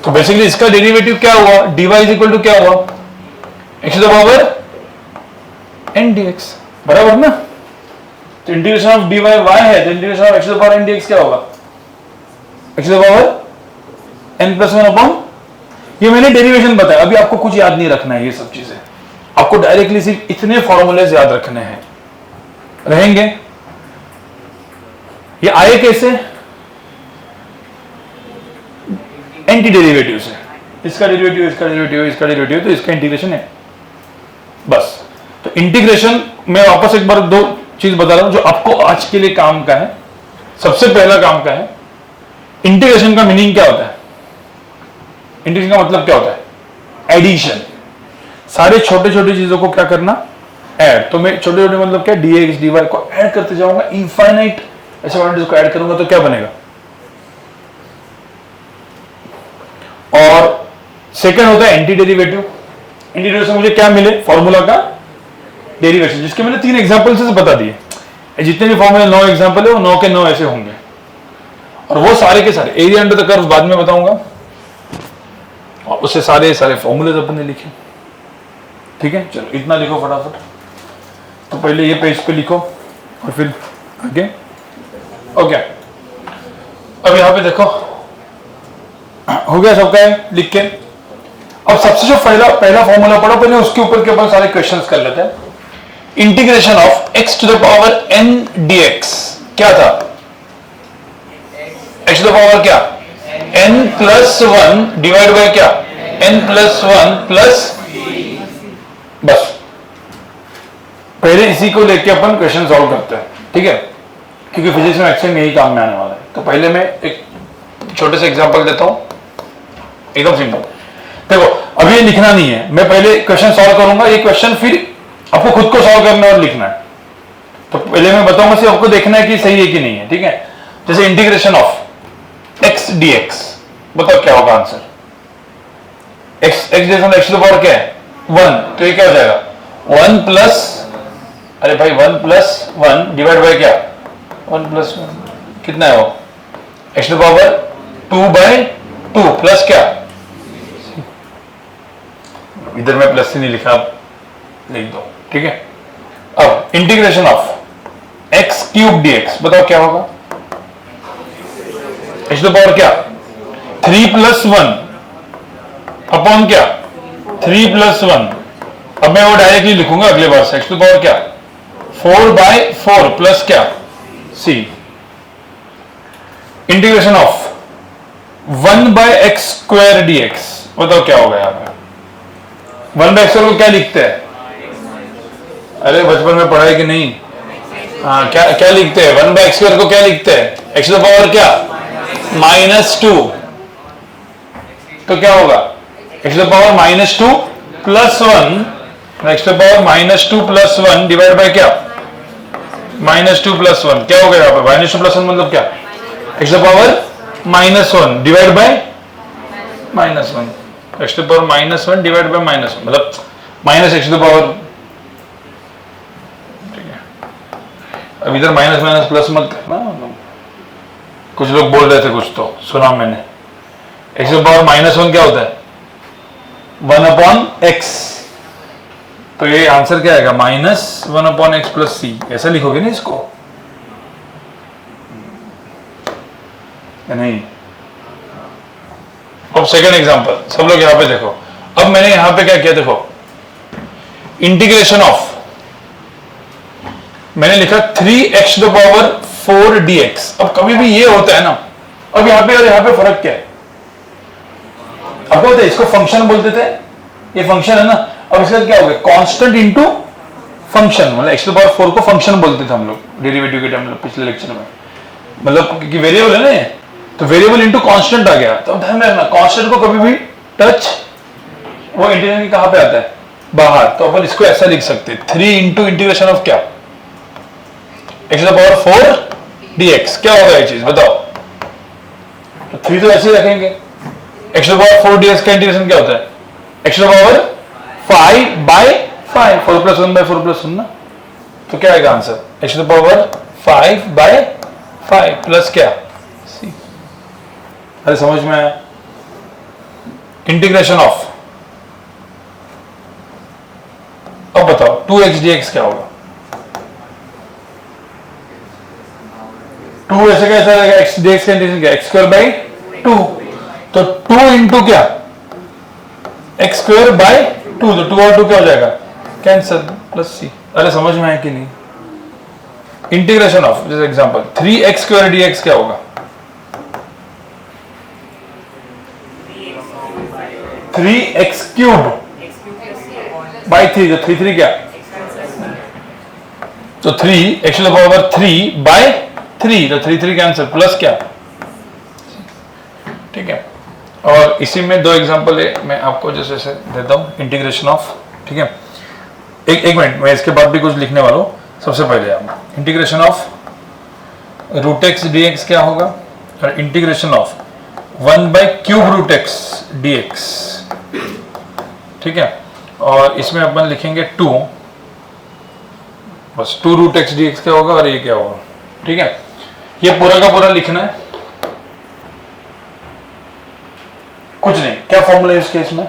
तो बेसिकली इसका डेरिवेटिव क्या हुआ, dy इज इक्वल टू क्या हुआ, x to the power n dx, बराबर ना। तो इंटीग्रेशन ऑफ dy y है, तो integration of x to the power n dx क्या होगा, x to the power n plus 1 upon, ये मैंने डेरिवेशन बताया, अभी आपको कुछ याद नहीं रखना है, ये सब चीजें आपको डायरेक्टली सिर्फ इतने फॉर्मूलेज याद रखने हैं, रहेंगे। ये आए कैसे, एंटी डेरिवेटिव से, इसका डेरिवेटिव, इसका डेरिवेटिव, इसका डेरिवेटिव, तो इसका इंटीग्रेशन है बस। तो इंटीग्रेशन मैं वापस एक बार दो चीज बता रहा हूं जो आपको आज के लिए काम का है। सबसे पहला काम का है, इंटीग्रेशन का मीनिंग क्या होता है, इंटीग्रेशन का मतलब क्या होता है, एडिशन। सारे छोटे छोटे चीजों को क्या करना, ऐड। तो मैं छोटे छोटे मतलब क्या, dx dy को ऐड करते जाऊंगा, इनफाइनाइट ऐसे क्वांटिटीज को ऐड करूंगा तो क्या बनेगा। और सेकंड होता है एंटी डेरिवेटिव। एंटी डेरिवेटिव से मुझे क्या मिले, फॉर्मूला का डेरिवेशन, जिसके मैंने 3 एग्जांपल से बता दिए। जितने भी फॉर्मूले 9 एग्जांपल है वो 9 के 9 ऐसे होंगे, और वो सारे के सारे एरिया अंडर द कर्व बाद में बताऊंगा, और उससे सारे फॉर्मूले अपन ने लिखे। ठीक है, चलो इतना लिखो फटाफट। तो पहले ये पेज पे लिखो और फिर आगे। ओके, अब यहां पे देखो, हो गया सबका लिख के। अब सबसे जो पहला फॉर्मूला पढ़ो, पहले उसके ऊपर के अपन सारे क्वेश्चंस कर लेते हैं। Integration of x to the power n dx क्या था, x टू द पावर क्या, n प्लस 1 डिवाइड बाय क्या, n प्लस 1 प्लस, बस पहले इसी को लेके अपन क्वेश्चन सॉल्व करते हैं। ठीक है, क्योंकि फिजिक्स में एक्चुअली में यही काम में आने वाला है। तो पहले मैं एक छोटे से एग्जांपल देता हूं, एकदम सिंपल। देखो अभी ये लिखना नहीं है, मैं पहले क्वेश्चन सॉल्व करूंगा, ये क्वेश्चन फिर आपको खुद को सॉल्व करना और लिखना है। तो पहले मैं बताऊंगा, सिर्फ आपको देखना है कि सही है कि नहीं है। ठीक है, जैसे इंटीग्रेशन ऑफ x dx, बताओ क्या होगा आंसर। x जैसा x टू द पावर क्या है 1, तो ये क्या हो जाएगा 1 प्लस, अरे भाई 1 प्लस 1 डिवाइड बाय क्या, 1 प्लस 1 कितना है वो, x to the power 2/2 plus क्या, इधर मैं प्लस से नहीं लिखा, लिख दो। ठीक है, अब integration of x cube dx, बताओ क्या होगा, x टू द पावर क्या 3 प्लस 1 अपॉन क्या 3 प्लस 1। अब मैं वो डायरेक्टली लिखूंगा अगले बार से, x टू द पावर क्या 4/4 प्लस क्या c। Integration of 1/x square dx, बताओ क्या होगा यहाँ पे, 1/x को क्या लिखते हैं, अरे बचपन में पढ़ाई कि नहीं, हाँ क्या लिखते हैं, 1/x स्क्वायर को क्या लिखते हैं, x टू द पावर क्या -2। तो क्या होगा x to the power -2 plus 1, x to the power -2 plus 1 divide by क्या -2 प्लस 1, क्या होगा यहाँ पे -2 प्लस 1 मतलब क्या, x to the power -1 divide by -1, x to the power -1 divide by -1 मतलब minus x to the power. ठीक है, अब इधर माइनस माइनस प्लस मत करना, कुछ लोग बोल रहे थे, कुछ तो सुना मैंने, x टू द पावर -1 क्या होता है 1/x, तो ये आंसर क्या आएगा -1/x प्लस c, ऐसा लिखोगे ना इसको, नहीं। अब सेकंड एग्जांपल, सब लोग यहां पे देखो। अब मैंने यहां पे क्या किया, देखो इंटीग्रेशन ऑफ, मैंने लिखा 3x to the power 4 dx। अब कभी भी ये होता है ना, अब यहां पे और यहां पे फर्क क्या है, आपको पता है इसको फंक्शन बोलते थे, ये फंक्शन है ना। अब इसका क्या हो गया, कांस्टेंट इनटू फंक्शन, मतलब x टू द पावर 4 को फंक्शन बोलते थे हम लोग डेरिवेटिव के टाइम, पिछले लेक्चर में, मतलब क्योंकि वेरिएबल है ना, तो वेरिएबल इनटू कांस्टेंट आ गया। तो ध्यान रखना, कांस्टेंट को कभी भी टच, वो इंटीग्रेशन कहां पे आता है, बाहर। तो अपन इसको ऐसा लिख सकते हैं 3 इंटू इंटीग्रेशन ऑफ क्या x to the power 4 dx, क्या होगा ये चीज बताओ। तो 3 तो ऐसे ही रखेंगे, x to the power 4 dx का इंटीग्रेशन क्या होता है x टू द पावर 5/5, 4 + 1/4 + 1 ना, तो क्या आएगा answer? X to the power 5/5 plus क्या c। अरे समझ में आया? इंटीग्रेशन ऑफ, अब बताओ 2x dx क्या होगा? 2 ऐसे कैसा रहेगा? x dx का इंटीग्रेशन क्या? x²/2, तो 2 इंटू क्या? x²/2, तो 2 और 2 क्या हो जाएगा? Cancel, plus c। अरे समझ में आया कि नहीं? इंटीग्रेशन ऑफ, जैसे एग्जांपल 3x² dx क्या होगा? 3x³ बाई 3, तो 3 क्या? तो 3x⁻3/3, तो 3 कैंसिल, प्लस क्या? ठीक है। और इसी में दो एग्जांपल है, मैं आपको जैसे देता हूं इंटीग्रेशन ऑफ। ठीक है, एक मिनट, मैं इसके बाद भी कुछ लिखने वाला हूं। सबसे पहले आप इंटीग्रेशन ऑफ √x dx क्या होगा, और इंटीग्रेशन ऑफ 1/³ √x dx। ठीक है, और इसमें अपन लिखेंगे 2, बस 2 √x dx क्या होगा, और ये क्या होगा। ठीक है, ये पूरा का पूरा लिखना है, कुछ नहीं। क्या फॉर्मूला है इस केस में?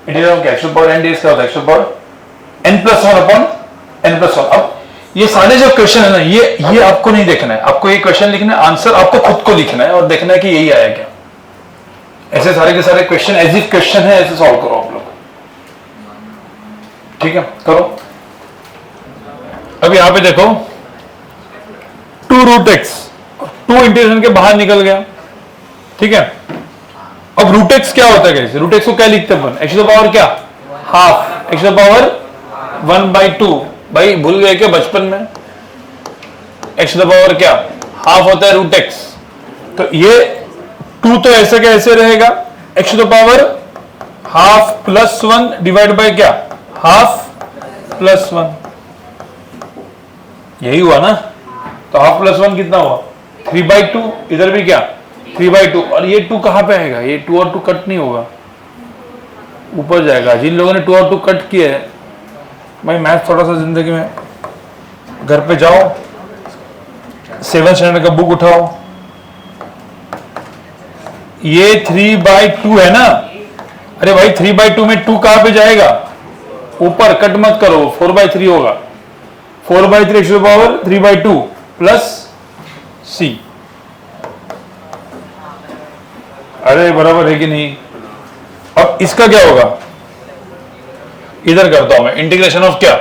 इंटीग्रल ऑफ x⁻n dx क्या होता है? x⁻n+1/n+1। अब ये सारे जो क्वेश्चन है ना, ये आपको नहीं देखना है, आपको ये क्वेश्चन लिखना है, आंसर आपको खुद को लिखना है और देखना है कि यही आया क्या। ऐसे सारे के सारे क्वेश्चन एज इफ क्वेश्चन है, ऐसे सॉल्व करो आप लोग। ठीक है, करो। अब यहां पे देखो 2 √x, 2 इंटीग्रेशन के बाहर निकल गया। ठीक है, अब √x क्या होता है? कैसे √x को क्या लिखते हैं अपन? x टू द पावर क्या? Half, x to the power 1/2। भाई भूल गए क्या बचपन में? x टू द पावर क्या? हाफ होता है √x। तो ये 2 तो ऐसे कैसे रहेगा? x to the power half plus 1 divide by क्या? Half plus 1। यही हुआ ना? तो हाफ प्लस 1 कितना हुआ? 3/2। इधर भी क्या? 3/2। और ये 2 कहां पे आएगा? ये 2 और 2 कट नहीं होगा, ऊपर जाएगा। जिन लोगों ने 2 और 2 कट किए हैं, भाई मैथ थोड़ा सा जिंदगी में, घर पे जाओ 7th स्टैंडर्ड का बुक उठाओ, ये 3/2 है ना? अरे भाई 3/2 में 2 कहां पे जाएगा? ऊपर, कट मत करो, 4/3 होगा। 4/3 x to the power 3/2 plus c। अरे बराबर है कि नहीं? अब इसका क्या होगा? इधर करता हूं मैं इंटीग्रेशन ऑफ क्या?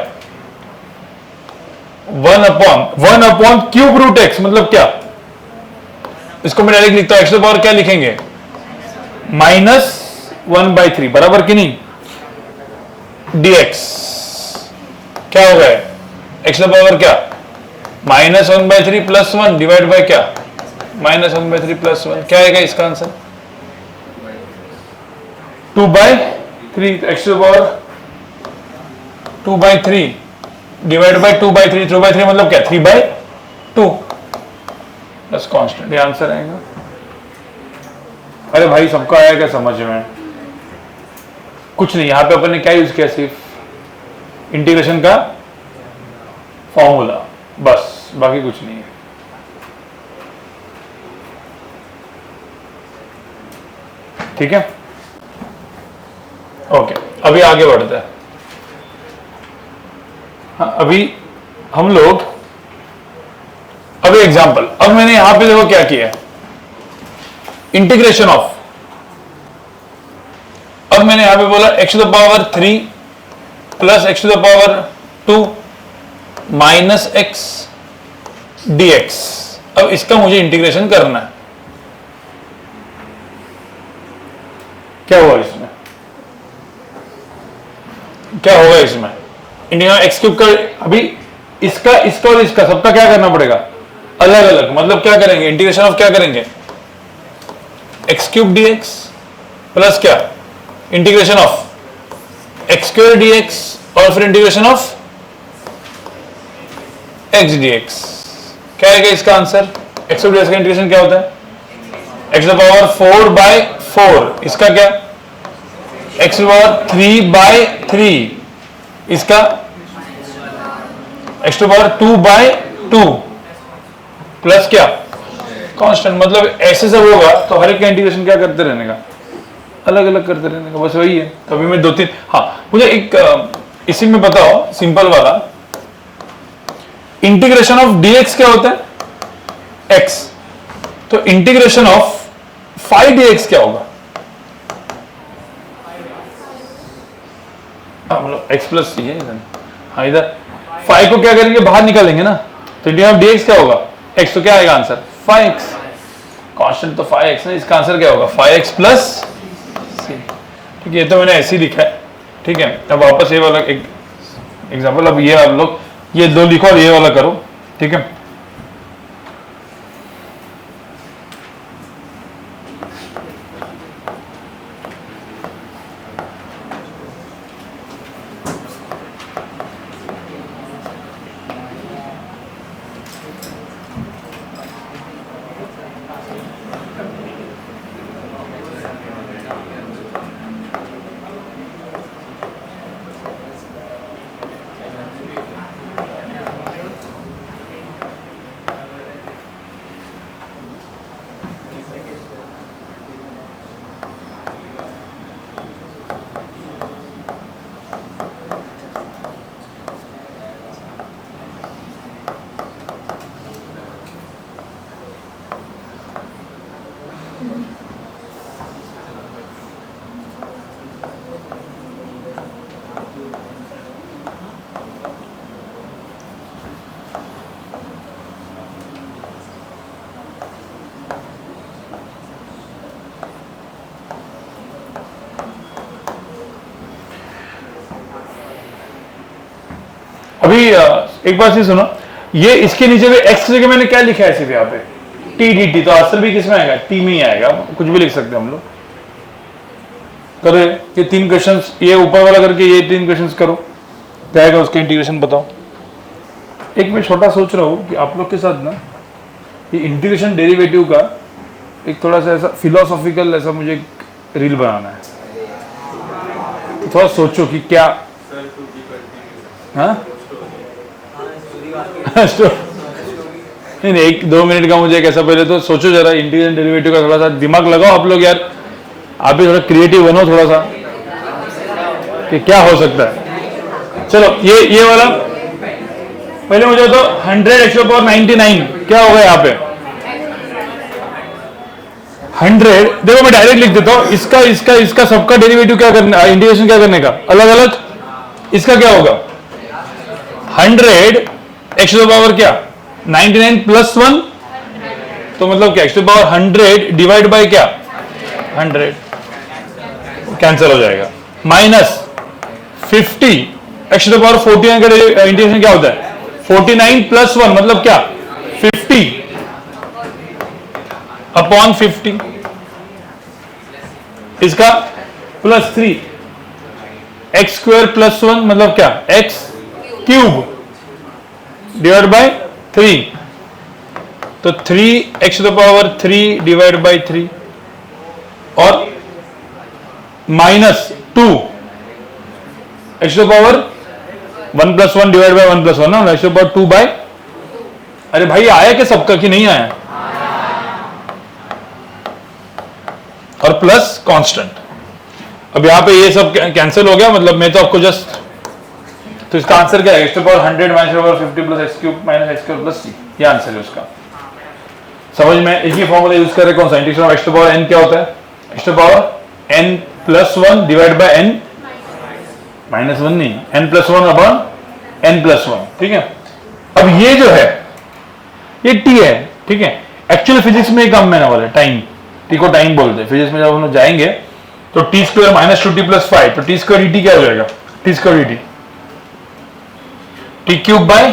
1/3 √x, मतलब क्या? इसको मैं डायरेक्ट लिखता हूं, x टू द पावर क्या लिखेंगे? -1/3, बराबर कि नहीं? dx क्या हो गया? x टू द पावर क्या? -1/3 प्लस 1 डिवाइड बाय क्या? -1/3 प्लस 1। क्या आएगा इसका answer? 2/3। x to the power 2/3 divide by 2/3। 2/3 मतलब क्या? 3/2 प्लस कांस्टेंट। ये आंसर आएगा। अरे भाई सबका आया क्या समझ में? कुछ नहीं, यहां पे अपन ने क्या यूज किया? सिर्फ इंटीग्रेशन का फॉर्मूला, बस, बाकी कुछ नहीं है। ठीक है, ओके, अभी आगे बढ़ते हैं। हाँ, अभी हम लोग, अभी एग्जांपल, अब मैंने यहां पे देखो क्या किया, इंटीग्रेशन ऑफ। अब मैंने यहां पे बोला x to the power 3 plus x to the power 2 minus x dx। अब इसका मुझे इंटीग्रेशन करना है। क्या होगा इसमें? क्या होगा इसमें? इंटीग्रेशन x³ का, अभी इसका और इसका सबका क्या करना पड़ेगा? अलग अलग। मतलब क्या करेंगे? इंटीग्रेशन ऑफ क्या करेंगे? x³ dx प्लस क्या? इंटीग्रेशन ऑफ x² dx, और फिर इंटीग्रेशन ऑफ x dx। क्या आएगा इसका आंसर? x³ dx का इंटीग्रेशन क्या होता है? x to the power 4/4। इसका क्या? x to the power 3/3। इसका x to power 2 by 2 plus क्या कांस्टेंट, मतलब ऐसे सब होगा तो हर एक का इंटीग्रेशन क्या करते रहने का, अलग अलग करते रहने का, बस वही है। तो अभी मैं 2-3, हाँ मुझे एक इसी में बताओ सिंपल वाला, इंटीग्रेशन ऑफ dx क्या होता है x, तो इंटीग्रेशन ऑफ फाइ dx क्या होगा, मतलब x प्लस सी है इधर, हाँ इधर फाइ को क्या करेंगे बाहर निकालेंगे ना, तो इंटीग्रेशन ऑफ dx क्या होगा x, तो क्या आएगा आंसर फाइ x, कांस्टेंट तो फाइ x ना, इसका आंसर क्या होगा फाइ x प्लस सी। ठीक है, ये तो मैंने ऐसे ही लिखा है। ठीक है, अब वापस ये वाला एक एग्जांपल, अब ये आप लोग ये दो लिखो और ये वाला करो। ठीक है, अभी एक बात से सुनो, ये इसके नीचे भी x की जगह मैंने क्या लिखा है सिर्फ यहाँ पे t dt, तो आंसर भी किस में आएगा t में ही आएगा, कुछ भी लिख सकते हैं हम लोग। करो ये 3 क्वेश्चंस, ये ऊपर वाला करके ये 3 क्वेश्चंस करो, क्या आएगा उसका इंटीग्रेशन बताओ। एक मैं छोटा सोच रहा हूँ कि आप लोग के साथ ना ये इंटीग्रेशन डेरिवेटिव का एक थोड़ा सा ऐसा फिलोसॉफिकल ऐसा मुझे रील बनाना है, तो थोड़ा सोचो कि क्या, हाँ नहीं 1-2 मिनट का मुझे कैसा, पहले तो सोचो जरा इंटीग्रेशन डेरिवेटिव का थोड़ा सा दिमाग लगाओ आप लोग यार, आप भी थोड़ा क्रिएटिव बनो थोड़ा सा कि क्या हो सकता है। चलो ये वाला पहले मुझे तो 100x⁻99 क्या होगा यहाँ पे 100, देखो मैं डायरेक्ट लिख देता हूँ, इसका इसका इसका सबका डेरिवेटिव क्या करना, इंटीग्रेशन क्या करने का अलग अलग, इसका क्या होगा 100 x टू पावर क्या 99 प्लस 1, तो मतलब क्या x to power 100 divide by क्या 100, कैंसिल हो जाएगा, माइनस 50 x टू पावर 49 का इंटीग्रेशन क्या होता है 49 प्लस 1 मतलब क्या 50 अपॉन 50, इसका प्लस 3 x स्क्वायर प्लस 1 मतलब क्या x क्यूब डिवाइड बाय 3, तो 3x to the power 3 divide by 3 और minus 2 x to the power 1 plus 1 divide by 1 plus 1 ना, x to the power 2 by, अरे भाई आया क्या सबका कि नहीं आया, और प्लस कांस्टेंट। अब यहां पे ये सब कैंसिल हो गया, मतलब मैं तो आपको जस्ट, तो इसका आंसर क्या है x to power 100 minus power 50 plus x cube minus x square plus c, ये आंसर है उसका। समझ में, एक ही फॉर्मूला यूज कर रहे, कौन सा integration of x to power n क्या होता है x to power n plus 1 divide by n minus 1 नहीं n plus 1 upon n plus 1। ठीक है, अब ये जो है ये t है। ठीक है, एक्चुअल फिजिक्स में काम में आने वाला है टाइम, t को टाइम बोलते हैं फिजिक्स में, जब हम लोग जाएंगे तो t square minus 2t plus 5, तो t स्क्वायर dt क्या हो जाएगा t square dt t cube by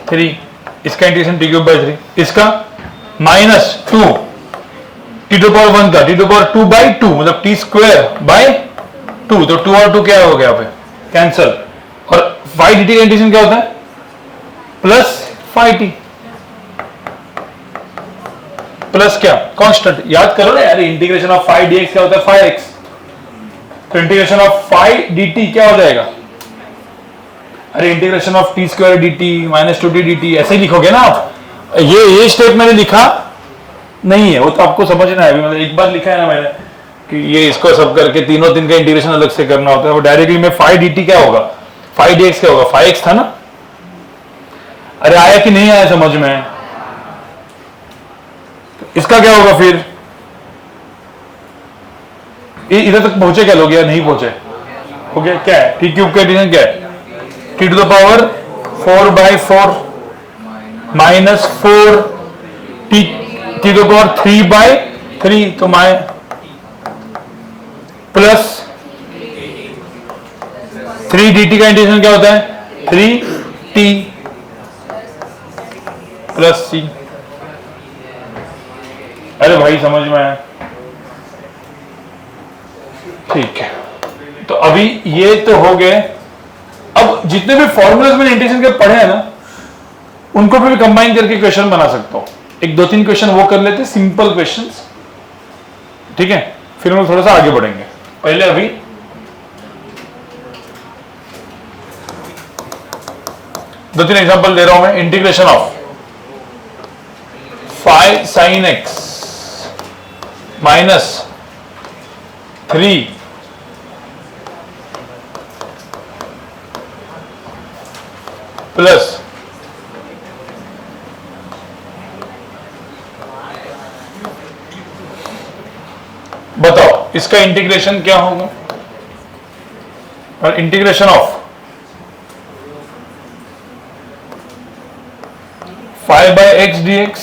3, इसका इंटीग्रेशन t क्यूब बाय 3, इसका माइनस 2 t टू पावर 1 का t टू पावर 2 बाय 2 मतलब t स्क्वायर बाय 2, तो 2 और 2 क्या हो गया यहाँ पे कैंसल, और 5 dt का इंटीग्रेशन क्या होता है प्लस 5t प्लस क्या कांस्टेंट, याद करो ना यार, इंटीग्रेशन ऑफ 5 dx क्या होता है 5x, तो इंटीग्रेशन ऑफ 5 dt क्या हो जाएगा, अरे integration of T square D T minus 2t dt ऐसे ही लिखोगे ना आप। ये स्टेप मैंने लिखा नहीं है, वो तो आपको समझना है। अभी मतलब एक बार लिखा है ना मैंने कि ये इसको सब करके तीनों तीन का इंटीग्रेशन अलग से करना होता है। वो डायरेक्टली में 5 dt क्या होगा, 5 dx क्या होगा, 5x था ना। अरे आया कि नहीं आया समझ में? इसका क्या होगा फिर? इधर तक पहुंचे क्या लोग या नहीं पहुंचे? हो गया क्या है? टी क्यूब का इंटीग्रेशन क्या है? T to the power 4/4 minus 4 t to the power 3/3 तो माइ प्लस 3 dt का इंटीग्रेशन क्या होता है? 3t plus c। अरे भाई समझ में आया? ठीक है, तो अभी ये तो हो गए। अब जितने भी फॉर्मूलाज मैंने इंटीग्रेशन के पढ़े हैं ना, उनको भी कंबाइन करके क्वेश्चन बना सकता हूं। एक दो तीन क्वेश्चन वो कर लेते, सिंपल क्वेश्चंस, ठीक है, फिर हम थोड़ा सा आगे बढ़ेंगे। पहले अभी दो तीन एग्जांपल दे रहा हूं मैं। Integration of 5 sin x minus 3 plus बताओ इसका इंटीग्रेशन क्या होगा? और इंटीग्रेशन ऑफ 5/x dx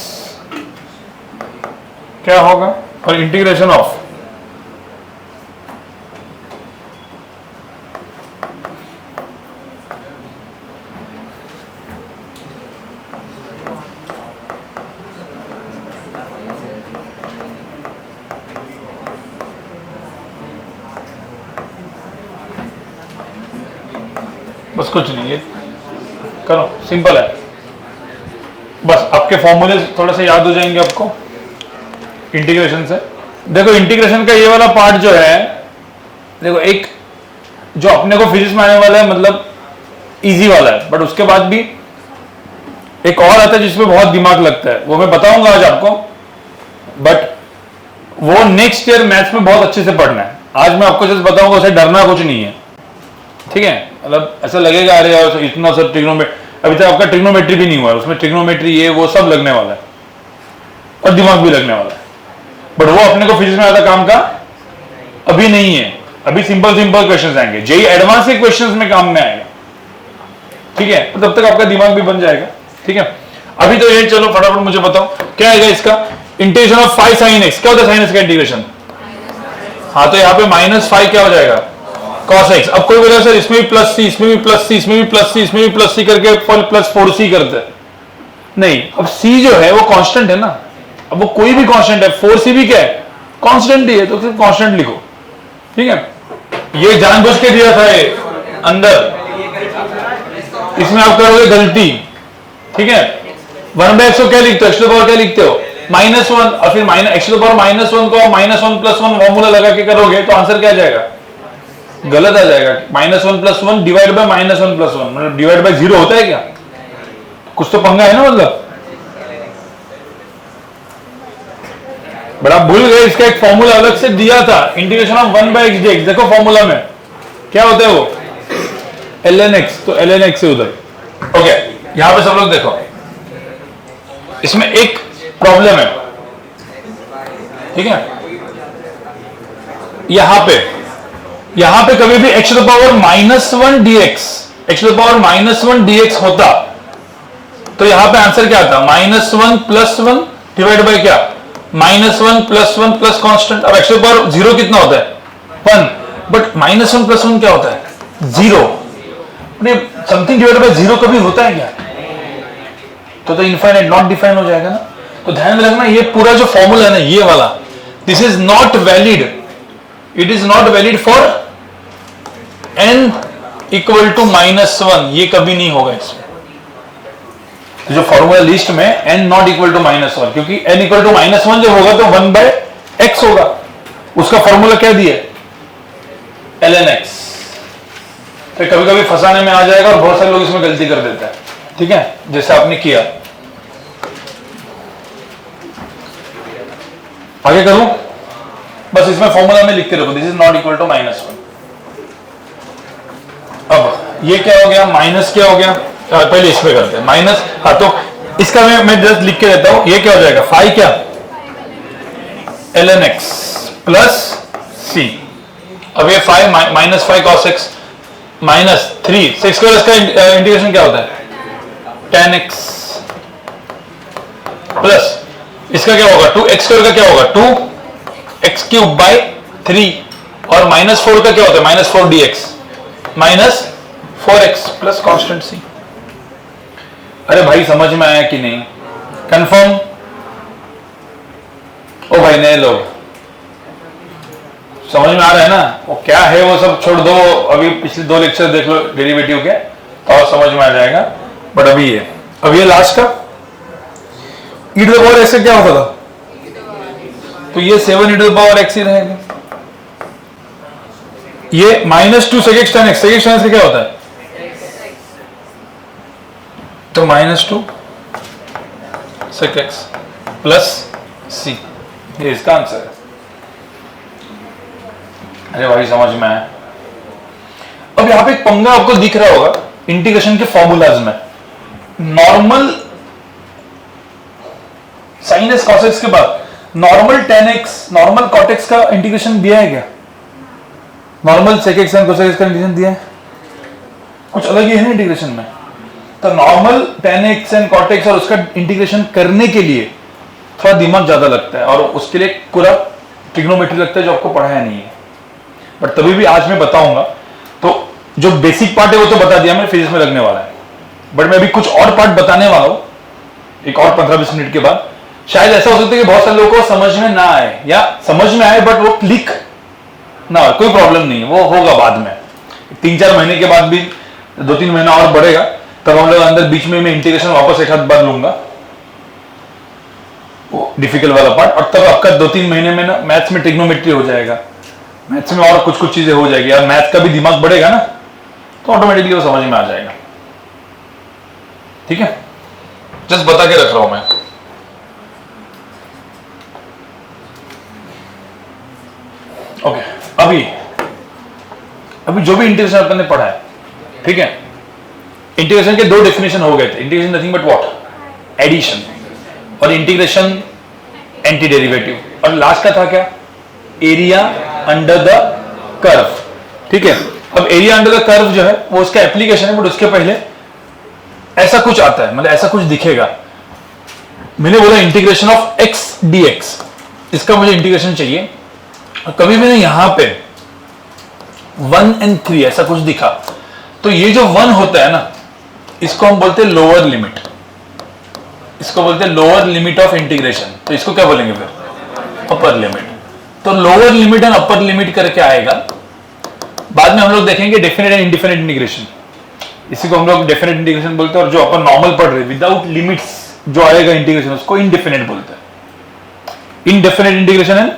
क्या होगा? और इंटीग्रेशन ऑफ बस कुछ नहीं है, करो, सिंपल है। बस आपके फॉर्मूले थोड़ा सा याद हो जाएंगे आपको इंटीग्रेशन से। देखो इंटीग्रेशन का ये वाला पार्ट जो है, देखो एक जो अपने को फिजिक्स में आने वाला है, मतलब इजी वाला है, बट उसके बाद भी एक और आता है जिसमें बहुत दिमाग लगता है, वो मैं बताऊंगा आज आपको। बट वो नेक्स्ट ईयर मैथ्स में बहुत अच्छे से पढ़ना है। आज मैं आपको जैसे बताऊंगा, उसे डरना कुछ नहीं है, ठीक है। मतलब ऐसा लगेगा अरे यार इतना सब ट्रिग्नोमेट्री, अभी तक आपका ट्रिग्नोमेट्री भी नहीं हुआ है, उसमें ट्रिग्नोमेट्री ये वो सब लगने वाला है और दिमाग भी लगने वाला है। बट वो अपने को फिजिक्स में आधा काम का अभी नहीं है। अभी सिंपल सिंपल क्वेश्चंस आएंगे, जेई एडवांस के क्वेश्चंस में काम में आएगा, ठीक है। तो तब तक आपका दिमाग भी बन जाएगा, ठीक है। अभी तो ये चलो फटाफट मुझे बताओ क्या आएगा इसका। इंटीग्रेशन ऑफ 5 sin x, क्या होता है sin x का इंटीग्रेशन? हाँ, तो यहाँ पे -5 क्या हो जाएगा? cos x। अब कोई बोलेगा सर इसमें भी प्लस सी, इसमें भी प्लस सी, इसमें भी प्लस सी, इसमें भी प्लस सी करके प्लस 4c करते हैं। नहीं, अब c जो है वो कांस्टेंट है ना, अब वो कोई भी कांस्टेंट है, 4c भी क्या है? कांस्टेंट ही है, तो सिर्फ कांस्टेंट लिखो, ठीक है। ये जानबूझ के दिया था ये अंदर, इसमें आप करोगे गलती, ठीक है। 1/x को क्या लिखते हो? x टू द पावर क्या लिखते हो? -1, और फिर x टू द पावर -1 को -1 + 1 फॉर्मूला लगा के करोगे तो आंसर क्या आ जाएगा? गलत आ जाएगा। -1 + 1 डिवाइड बाय -1 + 1, मतलब डिवाइड बाय 0 होता है क्या? कुछ तो पंगा है ना, मतलब। बट आप भूल गए, इसका एक फॉर्मूला अलग से दिया था, इंटीग्रेशन ऑफ 1/x dx। देखो फॉर्मूला में क्या होता है वो, ln x, तो ln x से उधर। ओके, यहां पे सब लोग देखो, इसमें एक प्रॉब्लम है, ठीक है। यहां पे कभी भी x to the power -1 dx, x to the power -1 dx होता तो यहां पे आंसर क्या आता? -1 + 1 डिवाइड बाय क्या? -1 + 1 प्लस कांस्टेंट। अब x टू द पावर 0 कितना होता है? 1। बट -1 + 1 क्या होता है? 0। समथिंग डिवाइड बाय 0 कभी होता है क्या? तो इनफाइनाइट, नॉट डिफाइन हो जाएगा ना। तो ध्यान में रखना, ये पूरा जो फॉर्मूला है ना, ये वाला, this is not valid, it is not valid for n = -1, ये कभी नहीं होगा इसमें। तो जो फॉर्मूला लिस्ट में n नॉट इक्वल टू -1, क्योंकि n = -1 जब होगा तो 1/x होगा। उसका फॉर्मूला क्या दिया? ln x। फिर कभी कभी फंसाने में आ जाएगा और बहुत सारे लोग इसमें गलती कर देते हैं, ठीक है, जैसे आपने किया। आगे करूं, बस इसमें फॉर्मूला में लिख के रखो, this is not equal to -1। अब ये क्या हो गया, माइनस क्या हो गया, पहले इसमें करते हैं माइनस। हाँ तो इसका मैं जस्ट लिख के देता हूं, ये क्या हो जाएगा, 5 क्या ln x प्लस c। अब ये 5 minus 5 cos x minus 3 6 square, इसका इंटीग्रेशन क्या होता है 10x प्लस इसका क्या होगा 2x स्क्वायर का क्या होगा 2x क्यूब बाई 3 और माइनस 4 का क्या होता है -4 dx minus 4x plus constant c। अरे भाई समझ में आया कि नहीं, कंफर्म? ओ भाई नए लोग समझ में आ रहा है ना, वो क्या है वो सब छोड़ दो, अभी पिछले 2 लेक्चर देख लो डेरिवेटिव के और समझ में आ जाएगा। बट अब ये लास्ट का e to the power x क्या होता था, तो ये 7 e to the power x ही रहेगा। ये -2 sec x tan x, sec x tan x क्या होता है, तो -2 sec x प्लस c, ये इसका आंसर है। अरे भाई समझ में आया। अब यहां पे एक पंगा आपको दिख रहा होगा इंटीग्रेशन के फॉर्मूलाज में, normal sin s cos x के बाद normal tan x normal cot x का इंटीग्रेशन दिया है क्या, normal sec x and cos x का इंटीग्रेशन दिया है, कुछ अलग ही है ना इंटीग्रेशन में। तो normal tan x and cot x और उसका इंटीग्रेशन करने के लिए थोड़ा दिमाग ज्यादा लगता है और उसके लिए पूरा ट्रिग्नोमेट्री लगता है जो आपको पढ़ाया नहीं है, बट तभी भी आज मैं बताऊंगा। तो जो बेसिक पार्ट है वो तो बता दिया मैं, फिजिक्स में लगने वाला है, बट मैं अभी कुछ और पार्ट बताने वाला हूं एक और 15-20 मिनट के बाद। शायद ऐसा हो सकता है कि बहुत सारे लोगों को समझ में ना आए या समझ में आए बट वो क्लिक ना, कोई प्रॉब्लम नहीं है, वो होगा बाद में 3-4 महीने के बाद भी, 2-3 महीना और बढ़ेगा तब हम लोग अंदर बीच में मैं इंटीग्रेशन वापस एक हाथ बार लूंगा, वो डिफिकल्ट वाला पार्ट, और तब आपका 2-3 महीने में ना मैथ्स में ट्रिग्नोमेट्री हो जाएगा, मैथ्स में और कुछ चीजें हो जाएगी यार, मैथ्स का भी दिमाग बढ़ेगा ना तो ऑटोमेटिकली वो समझ में आ जाएगा। ठीक है, जस्ट बता के रख रहा हूं मैं। ओके, अभी जो भी इंटीग्रेशन अपन ने पढ़ा है, ठीक है, इंटीग्रेशन के 2 डेफिनेशन हो गए थे, integration nothing but what, addition, और इंटीग्रेशन एंटी डेरिवेटिव, और लास्ट का था क्या, एरिया अंडर द कर्व। ठीक है, अब एरिया अंडर द कर्व जो है वो उसका एप्लीकेशन है, बट उसके पहले ऐसा कुछ आता है, मतलब ऐसा कुछ दिखेगा। मैंने बोला इंटीग्रेशन ऑफ x dx, इसका मुझे इंटीग्रेशन चाहिए, और कभी मैंने यहां पे 1 and 3 ऐसा कुछ दिखा, तो ये जो 1 होता है ना, इसको हम बोलते हैं लोअर लिमिट, इसको बोलते हैं लोअर लिमिट ऑफ इंटीग्रेशन, तो इसको क्या बोलेंगे फिर, अपर लिमिट। तो lower limit and upper limit करके आएगा, बाद में हम लोग देखेंगे डेफिनेट एंड इंडिफिनिट इंटीग्रेशन, इसी को हम लोग डेफिनेट इंटीग्रेशन बोलते हैं, और जो अपन नॉर्मल पढ़ रहे विदाउट लिमिट्स जो आएगा इंटीग्रेशन उसको इंडिफिनिट बोलते हैं। इनडेफिनेट इंटीग्रेशन एंड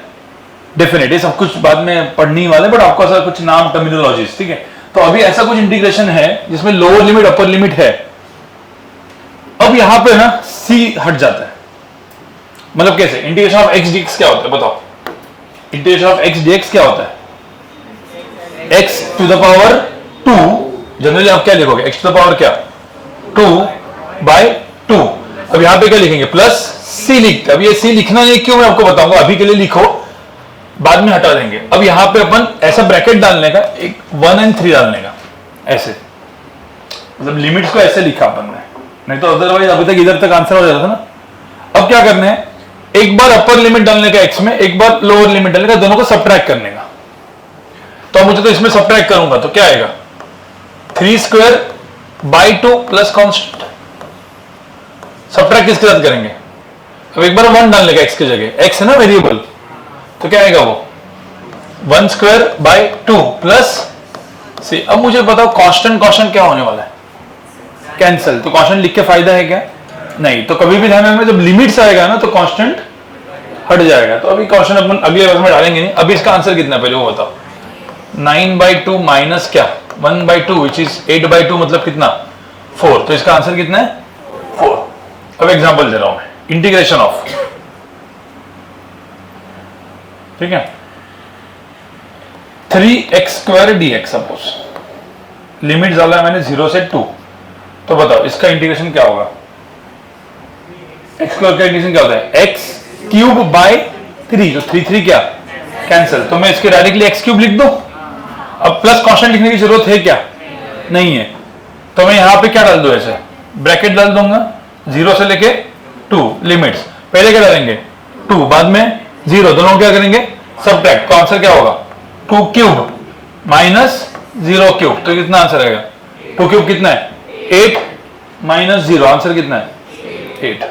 डेफिनेट, ये सब कुछ बाद में पढ़ने वाले, बट आपको ऐसा कुछ नाम टर्मिनोलॉजीज, ठीक है। तो अभी ऐसा कुछ इंटीग्रेशन है जिसमें लोअर लिमिट अपर लिमिट है। अब यहां पे ना c हट जाता है, मतलब कैसे, इंटीग्रेशन ऑफ x dx क्या होता है बताओ, इंटीग्रेशन ऑफ x dx क्या होता है, x to the power 2, generally आप क्या लिखोगे, x टू द पावर क्या 2/2। अब यहां पे क्या लिखेंगे, प्लस c लिखते। अब ये c लिखना ये क्यों मैं आपको बताऊंगा, अभी के लिए लिखो, बाद में हटा देंगे। अब यहां पे अपन ऐसा ब्रैकेट डालने का, एक 1 and 3 डालने का, ऐसे, मतलब लिमिट्स को ऐसे लिखा अपन ने, नहीं तो अदरवाइज अभी तक इधर तक आंसर हो जाता था ना। अब क्या करना है, एक बार अपर लिमिट डालने का x में, एक बार लोअर लिमिट डालने का, दोनों को सबट्रैक्ट करने का। तो मुझे तो इसमें सबट्रैक्ट करूंगा तो क्या आएगा, 3/2 प्लस कॉन्स्टेंट, सबट्रैक्ट किसके साथ करेंगे, अब एक बार 1 डालने का x की जगह, x है ना वेरिएबल, तो क्या आएगा वो 1/2 प्लस c। अब मुझे बताओ कांस्टेंट क्या होने वाला है, कैंसिल, तो कांस्टेंट लिख के फायदा है क्या, नहीं। तो कभी भी ध्यान रखना जब लिमिट्स आएगा ना तो कांस्टेंट हट जाएगा। तो अभी कांस्टेंट अपन अगले वर्ग में डालेंगे नहीं। अभी इसका आंसर कितना पहले वो बताओ, 9/2 माइनस क्या 1/2 विच इज 8/2 मतलब कितना 4, तो इसका आंसर कितना है 4। अब एग्जांपल दे रहा हूं मैं, इंटीग्रेशन ऑफ, ठीक है, 3x² dx सपोज, लिमिट डाला है मैंने 0 से 2, तो बताओ इसका इंटीग्रेशन क्या होगा, x² का इंटीग्रेशन क्या होता है x³/3, तो 3 क्या कैंसिल, तो मैं इसके डायरेक्टली x³ लिख दूं। अब प्लस कांस्टेंट लिखने की जरूरत है क्या, नहीं है, तो मैं यहां पे क्या डाल दूं, ऐसे ब्रैकेट डाल दूंगा, 0 से लेके 2 लिमिट्स, पहले क्या डालेंगे 2, बाद में 0, दोनों क्या करेंगे सबट्रैक्ट, तो आंसर क्या होगा 2³ - 0³, तो कितना आंसर आएगा 2³ कितना है 8 - 0, आंसर कितना है 8।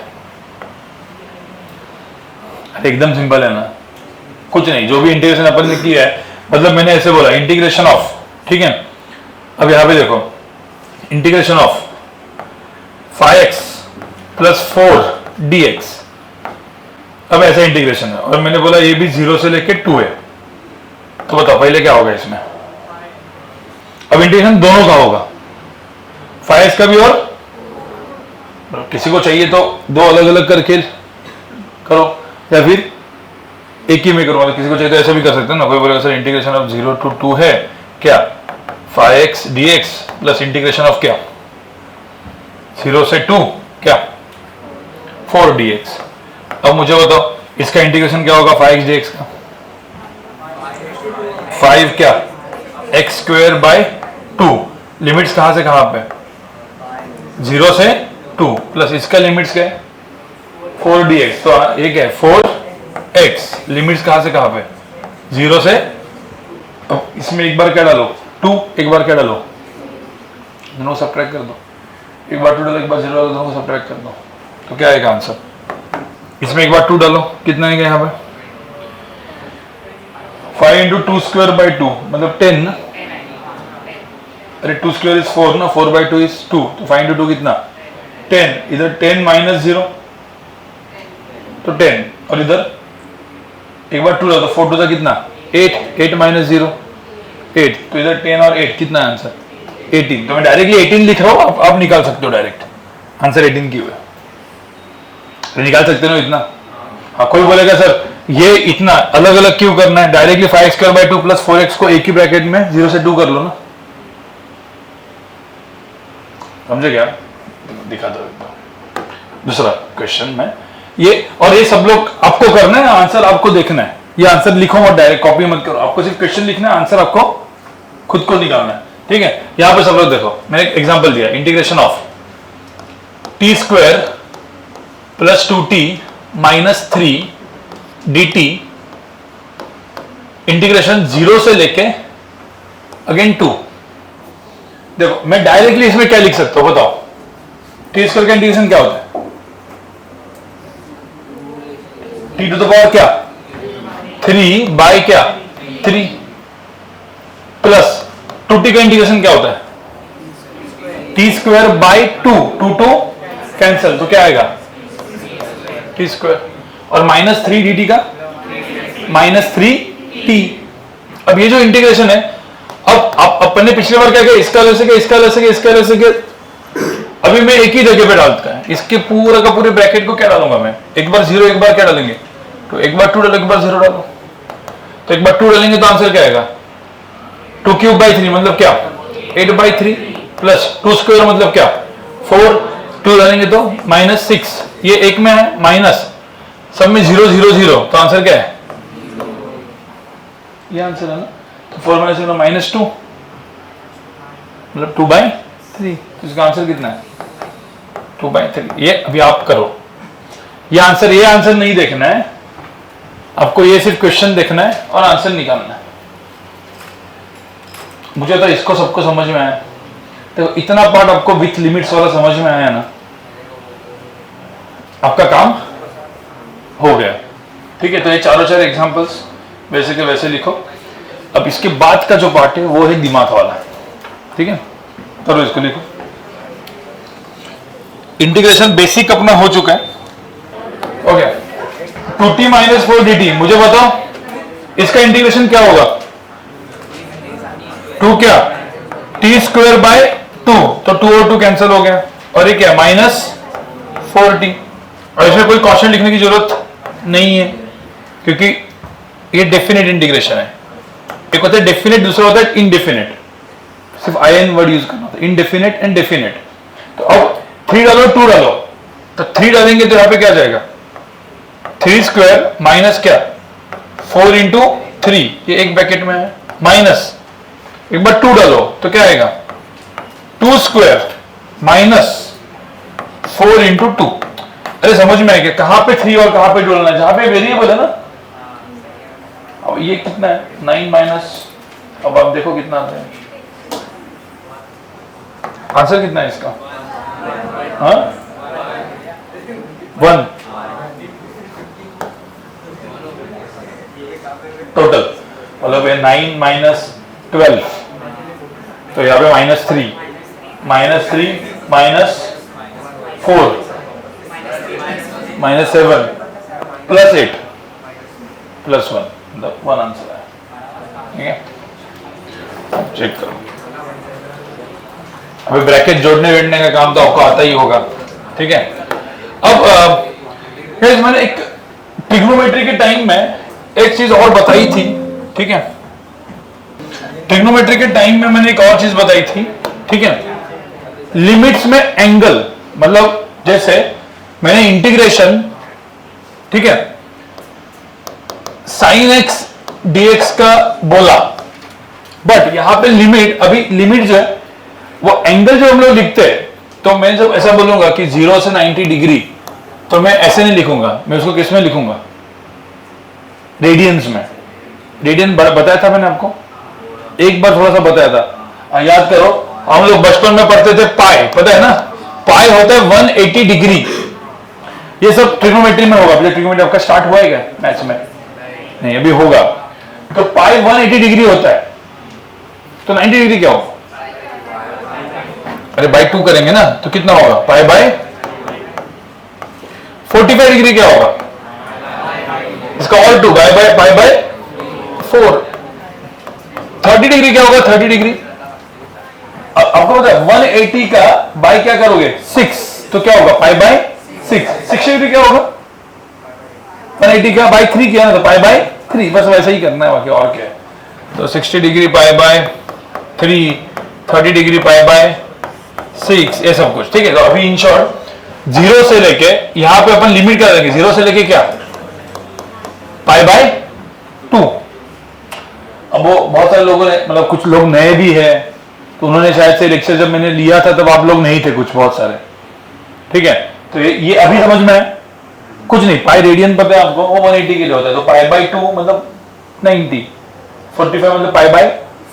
एकदम सिंपल है ना, कुछ नहीं, जो भी इंटीग्रेशन अपन ने किया है, मतलब मैंने ऐसे बोला इंटीग्रेशन ऑफ, ठीक है। अब यहां पे देखो इंटीग्रेशन ऑफ 5x + 4 dx, अब ऐसा इंटीग्रेशन है, और मैंने बोला ये भी 0 से लेके 2 है, तो बताओ पहले क्या होगा इसमें, अब इंटीग्रेशन दोनों का होगा, 5x का भी और किसी को चाहिए तो दो अलग अलग करके करो, या फिर एक ही में करो, किसी को चाहिए तो ऐसे भी कर सकते हैं ना, कोई बोलेगा सर इंटीग्रेशन ऑफ 0 to 2 है क्या 5x dx plus integration of क्या 0 से 2 क्या 4 dx। अब मुझे बताओ इसका इंटीग्रेशन क्या होगा 5x dx का, 5 क्या x²/2, लिमिट्स कहां से कहां पे 0 से 2, प्लस इसका लिमिट्स क्या है 4 dx, तो ये क्या है 4x, लिमिट्स कहां से कहां पे 0 से, अब इसमें एक बार क्या डालो 2, एक बार क्या डालो, दोनों सब्ट्रैक्ट कर दो, एक बार 2 डालो एक बार 0 डालो, दोनों को सब्ट्रैक्ट कर दो, तो क्या आएगा आंसर, इसमें एक बार 2 डालो, कितना आएगा यहाँ पे 5 × 2²/2 मतलब 10, अरे 2² इज 4 ना, 4/2 इज 2, तो 5 × 2 कितना 10, इधर 10 - 0 तो 10, और इधर एक बार 2 डालो, 4 2 कितना 8, 8 - 0 8, तो इधर 10 और 8 कितना आंसर 18, तो मैं डायरेक्टली 18 लिख रहा हूं, आप निकाल सकते हो डायरेक्ट आंसर 18 क्यों है, तो निकाल सकते हो इतना। हाँ कोई बोलेगा सर ये इतना अलग अलग क्यों करना है, डायरेक्टली 5x² + 4x को एक ही ब्रैकेट में 0 से 2 कर लो ना, समझे क्या, दिखा दो दूसरा क्वेश्चन में ये, और ये सब लोग आपको करना है, आंसर आपको देखना है, ये आंसर लिखो और डायरेक्ट कॉपी मत करो, आपको सिर्फ क्वेश्चन लिखना है, आंसर आपको खुद को निकालना है, ठीक है। यहां पे सब लोग देखो मैंने एक एग्जांपल दिया, integration of t² + 2t - 3 dt, integration 0 से लेके अगेन 2, देखो मैं डायरेक्टली इसमें क्या लिख सकता हूं बताओ, t² का इंटीग्रेशन क्या होता है t⁻³ क्या 3 क्या 3 प्लस 2t का इंटीग्रेशन क्या होता है t²/2, 2 कैंसिल, तो क्या आएगा t², और -3 dt का -3t। अब ये जो इंटीग्रेशन है, अब अपन ने पिछले बार क्या किया, इसका अलग से किया, इसका अलग से किया, इसका अलग से किया, अभी मैं एक ही जगह पे डालता है, इसके पूरा का पूरे ब्रैकेट को क्या डालूंगा मैं, एक बार 0 एक बार क्या डालेंगे, तो एक बार 2 डालो एक बार 0 डालो, तो एक बार 2 डालेंगे तो आंसर क्या आएगा 2³/3 मतलब क्या 8/3 प्लस 2² मतलब क्या 4, 2 डालेंगे तो -6, ये एक में है माइनस, सब में 0 0 0, तो आंसर क्या है ये आंसर है ना, तो 4 - 0 -2 मतलब 2/3, तो इसका आंसर कितना है 2/3। ये अभी आप करो, ये आंसर नहीं देखना है आपको, ये सिर्फ क्वेश्चन देखना है और आंसर निकालना है। मुझे तो इसको सबको समझ में आया, तो इतना पार्ट आपको विथ लिमिट्स वाला समझ में आया ना, आपका काम हो गया, ठीक है। तो ये चारों एग्जांपल्स वैसे के वैसे लिखो। अब इसके बाद का जो पार्ट है वो है दिमाग वाला, ठीक है, करो इसको लिखो। इंटीग्रेशन बेसिक अपना हो चुका है, ओके। 2t - 4 dt, मुझे बताओ इसका इंटीग्रेशन क्या होगा 2 क्या टी स्क्वायर बाय 2, तो 2 और 2 कैंसिल हो गया, और ये क्या -4t। और इसमें कोई क्वेश्चन लिखने की जरूरत नहीं है क्योंकि ये डेफिनेट इंटीग्रेशन है। एक होता है डेफिनेट, दूसरा होता है इनडेफिनेट। सिर्फ IN वर्ड यूज करना होता है, इनडेफिनेट एंड डेफिनेट। तो अब 3 डालो 2 डालो, तो 3 डालेंगे तो यहां पे क्या जाएगा 3 स्क्वायर माइनस क्या 4 इंटू 3, ये एक ब्रैकेट में है, माइनस एक बार 2 डालो तो क्या आएगा 2 स्क्वायर माइनस 4 इंटू 2। अरे समझ में आएगा कहां पे 3 और कहां पे 2 डालना है, जहां पे वेरिएबल है ना। अब ये कितना है 9 माइनस, अब आप देखो कितना आता है, आंसर कितना है इसका, हाँ 1 टोटल, मतलब 9 माइनस 12, तो यहाँ पे -3 माइनस 4 -7 प्लस 8 प्लस 1, मतलब 1 आंसर है। ठीक है, चेक करो। अभी ब्रैकेट जोड़ने वेड़ने का काम तो आपको आता ही होगा। ठीक है, अब मैंने एक ट्रिग्नोमेट्री के टाइम में एक चीज और बताई थी। ठीक है, ट्रिग्नोमेट्री के टाइम में मैंने एक और चीज बताई थी। ठीक है, लिमिट्स में एंगल, मतलब जैसे मैंने इंटीग्रेशन, ठीक है, sin x dx का बोला, बट यहां पे लिमिट, अभी लिमिट जो है वो एंगल जो हम लोग लिखते हैं, तो मैं जब ऐसा बोलूंगा कि 0 से 90 डिग्री, तो मैं ऐसे नहीं लिखूंगा, मैं उसको किस में लिखूंगा रेडियंस में। रेडियन बताया था मैंने आपको, एक बार थोड़ा सा बताया था, याद करो, हम लोग बचपन में पढ़ते थे पाई, पता है ना, पाई होता है 180 डिग्री। ये सब ट्रिग्नोमेट्री में होगा, ट्रिग्नोमेट्री आपका स्टार्ट हुआ है क्या मैथ्स में, नहीं अभी होगा। तो पाई 180 डिग्री होता है, तो 90 डिग्री क्या होगा, अरे बाई 2 करेंगे ना, तो कितना होगा पाई बाय 45 डिग्री क्या होगा, इसका ऑल 2 पाई बाय 4। 30 डिग्री क्या होगा 30 डिग्री, आपको पता है 180 का बाय क्या करोगे 6, तो क्या होगा पाई बाय 6। 60 डिग्री क्या होगा 180 का बाय 3 किया ना, तो पाई बाय 3, बस वैसे ही करना है बाकी और क्या है। तो 60 degree pi by 3, 30 degree pi by 6, ये सब कुछ। ठीक है, तो अभी इन शॉर्ट 0 से लेके यहां पे अपन लिमिट क्या देंगे, 0 से लेके क्या पाई बाय 2। अब वो बहुत सारे लोगों ने, मतलब कुछ लोग नए भी है, तो उन्होंने शायद से लेक्चर जब मैंने लिया था तब आप लोग नहीं थे कुछ, बहुत सारे। ठीक है, तो ये अभी समझ में है, कुछ नहीं, पाई रेडियन पता है आपको, वो 180 के लिए होता है, तो पाई बाय 2 मतलब 90, 45 मतलब पाई बाय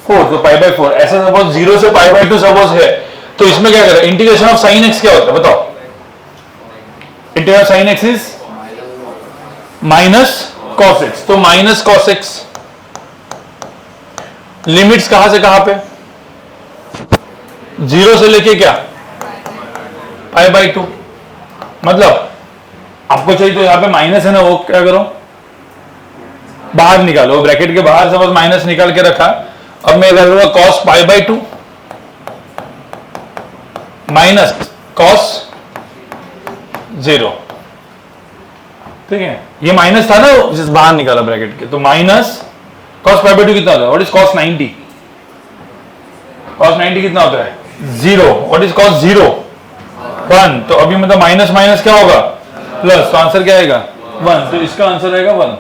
4, तो पाई बाय 4। ऐसा सपोज 0 से पाई बाय 2 सपोज है, तो इसमें क्या करें, इंटीग्रेशन ऑफ साइन एक्स क्या होता है बताओ, integration of sine x is minus cos x, तो माइनस कॉस एक्स। लिमिट्स कहां से कहां पे, 0 से लेके क्या पाई बाय 2, मतलब आपको चाहिए तो यहां पे माइनस है ना, वो क्या करो बाहर निकालो, ब्रैकेट के बाहर सपोज माइनस निकाल के रखा। अब मैं इधर करूंगा cos pi by 2 minus cos 0। ठीक है, ये माइनस था ना जिस बाहर निकाला ब्रैकेट के, तो माइनस कॉस पाई बाय 2 कितना होता है, व्हाट इज कॉस 90, कॉस 90 कितना होता है 0, व्हाट इज कॉस 0 1, तो अभी मतलब माइनस माइनस क्या होगा प्लस, तो आंसर क्या आएगा 1, तो इसका आंसर आएगा 1।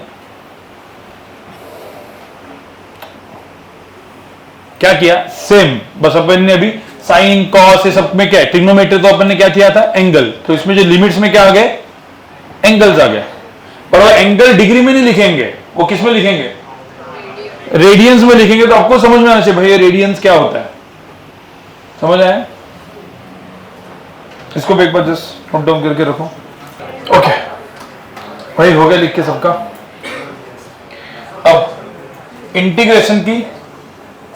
क्या किया सेम, बस अपन ने अभी साइन कॉस ये सब में क्या है, ट्रिग्नोमेट्री तो अपन ने क्या किया था एंगल, तो इसमें जो लिमिट्स में क्या आ गए एंगल्स आ गए, पर वो एंगल डिग्री में नहीं लिखेंगे, वो किस में लिखेंगे रेडियंस में लिखेंगे। तो आपको समझ में आना चाहिए भाई ये रेडियंस क्या होता है, समझ आया, इसको भी एक बार जस्ट नोट डाउन करके रखो। ओके भाई हो गया लिख के सबका। अब इंटीग्रेशन की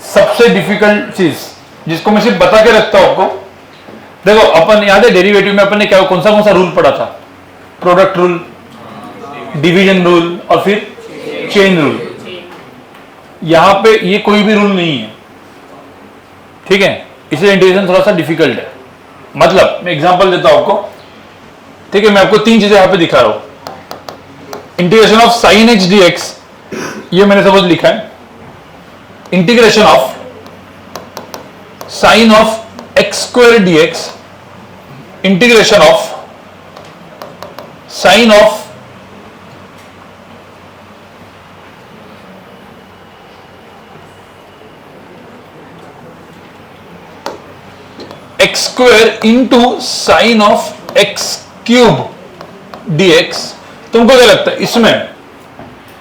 सबसे डिफिकल्ट चीज जिसको मैं सिर्फ बता के रखता हूं आपको, देखो अपन याद है डेरिवेटिव में अपन ने क्या कौन सा रूल पढ़ा था, प्रोडक्ट रूल, डिवीजन रूल और फिर चेन रूल। यहां पे ये कोई भी रूल नहीं है, ठीक है, इसलिए इंटीग्रेशन थोड़ा सा डिफिकल्ट है। मतलब मैं एग्जांपल देता हूं आपको, ठीक है, मैं आपको तीन चीजें यहां पे दिखा रहा हूं। Integration of sine x D x, ये मैंने सपोज लिखा है। Integration of sine of x square D x, integration of sine of x square into sine of x cube dx। तुमको क्या लगता है इसमें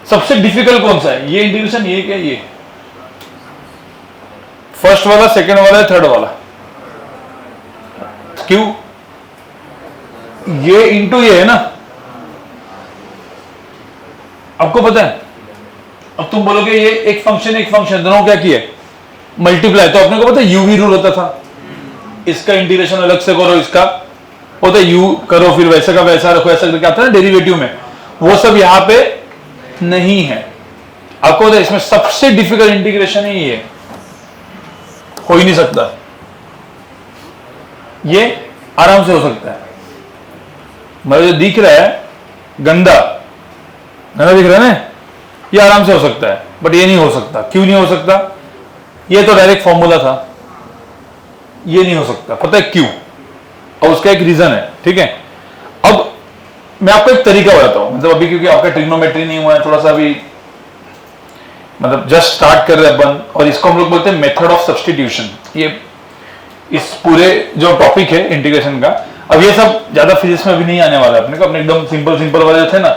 सबसे डिफिकल्ट कौन सा है? ये इंटीग्रेशन, ये क्या, ये फर्स्ट वाला, सेकंड वाला, थर्ड वाला? क्यों? ये इंटू ये है ना, आपको पता है। अब तुम बोलोगे ये एक फंक्शन दोनों क्या किए, मल्टीप्लाई। तो अपने को पता है यू ही रूल होता था, इसका इंटीग्रेशन अलग से करो, इसका होता है यू करो, फिर वैसा का वैसा रखो, ऐसा करके आता है ना डेरिवेटिव में। वो सब यहां पे नहीं है। आपको पता है इसमें सबसे डिफिकल्ट इंटीग्रेशन ही ये, हो ही नहीं सकता। ये आराम से हो सकता है, मतलब जो दिख रहा है गंदा दिख रहा है ना, ये आराम से हो सकता है, बट ये नहीं हो सकता। क्यों नहीं हो सकता? ये तो डायरेक्ट फॉर्मूला था, ये नहीं हो सकता। पता है क्यों? और उसका एक रीजन है, ठीक है। अब मैं आपको एक तरीका बताता हूं, मतलब अभी क्योंकि आपका ट्रिग्नोमेट्री नहीं हुआ है, थोड़ा सा अभी मतलब जस्ट स्टार्ट कर रहे हैं अपन, और इसको हम लोग बोलते हैं मेथड ऑफ सब्स्टिट्यूशन। ये इस पूरे जो टॉपिक है इंटीग्रेशन का, अब ये सब ज्यादा फिजिक्स में भी नहीं आने वाला है अपने को। अपने एकदम सिंपल वाले जो थे ना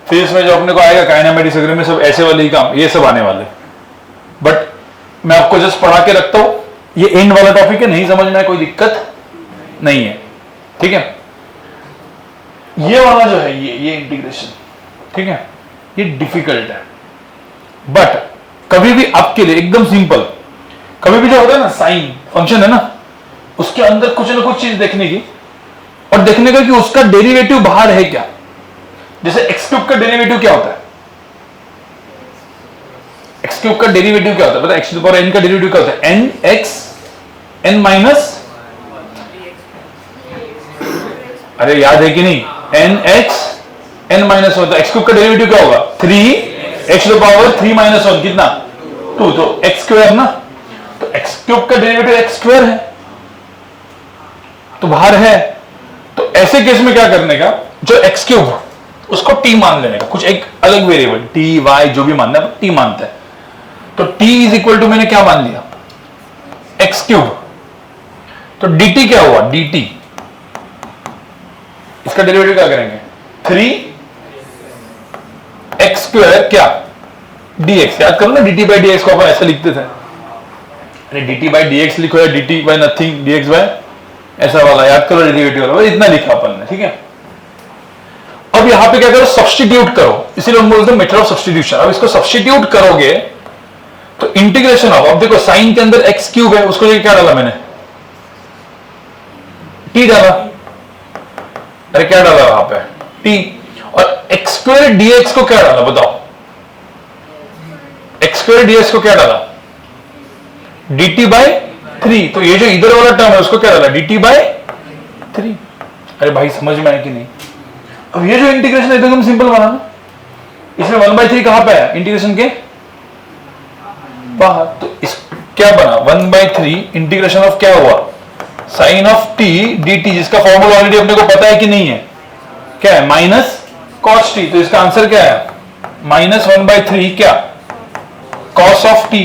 फिजिक्स में, जो अपने को आएगा काइनेमेटिक्स वगैरह में, सब ऐसे वाले ही काम, ये सब आने वाले। बट मैं आपको जस्ट पढ़ा के रखता हूं, ये एंड वाला टॉपिक है, नहीं समझना है कोई दिक्कत नहीं है, ठीक है। ये वाला जो है ये इंटीग्रेशन, ठीक है, ये डिफिकल्ट है। बट कभी भी आपके लिए एकदम सिंपल, कभी भी जो होता है ना साइन फंक्शन है ना, उसके अंदर कुछ ना कुछ चीज देखने की, और देखने का कि उसका डेरिवेटिव बाहर है क्या। जैसे एक्स क्यूब का डेरिवेटिव क्या होता है? एक्स क्यूब का डेरिवेटिव क्या होता है? पता है? X to the power n का डेरिवेटिव क्या होता है? एन एक्स एन माइनस, अरे याद है कि नहीं? एन एक्स एन माइनस होता है। एक्स क्यूब का डेरिवेटिव क्या होगा? 3 x to the power 3 minus 1 कितना? 2, तो एक्स स्क्वायर ना। तो एक्स क्यूब का डेरिवेटिव एक्स स्क्वायर है, तो बाहर है। तो ऐसे केस में क्या करने का, जो एक्स क्यूब उसको टी मान लेने का, कुछ एक अलग वेरिएबल टी वाई जो भी मानना है टी मानता है। तो टी इज इक्वल टू मैंने क्या मान लिया? X cube. तो dt क्या हुआ? dt, इसका डेरिवेटिव क्या करेंगे? 3 एक्स स्क्वायर क्या dx। याद करो ना, dt बाई dx को अपन ऐसा लिखते थे। अरे dt बाई dx लिखो या dt by nothing dx by ऐसा वाला, याद करो डेरिवेटिव वाला, इतना लिखा अपन ने, ठीक है। अब यहां पे क्या करो? सब्स्टिट्यूट करो, इसीलिए हम बोलते हैं मेथड ऑफ सब्स्टिट्यूशन। अब इसको सब्स्टिट्यूट करोगे तो इंटीग्रेशन ऑफ, अब देखो साइन के अंदर एक्स क्यूब है, उसको क्या डाला मैंने? टी डाला। अरे क्या डाला वहां पे? टी। और एक्स स्क्वायर डीएक्स को क्या डाला बताओ? एक्स स्क्वायर डीएक्स को क्या डाला? dt by 3। तो ये जो इधर वाला टर्म है उसको क्या डाला? dt by 3। अरे भाई समझ में आया कि नहीं? अब ये जो इंटीग्रेशन है एकदम सिंपल बना ना, इसमें 1/3 कहां पे है? इंटीग्रेशन के बाहर। तो इस क्या बना? 1/3 इंटीग्रेशन ऑफ क्या हुआ? साइन ऑफ टी dt, जिसका फॉर्मूला ऑलरेडी अपने को पता है कि नहीं है? क्या है? Minus cos T. तो इसका आंसर क्या है? माइनस 1/3 क्या? Cos of T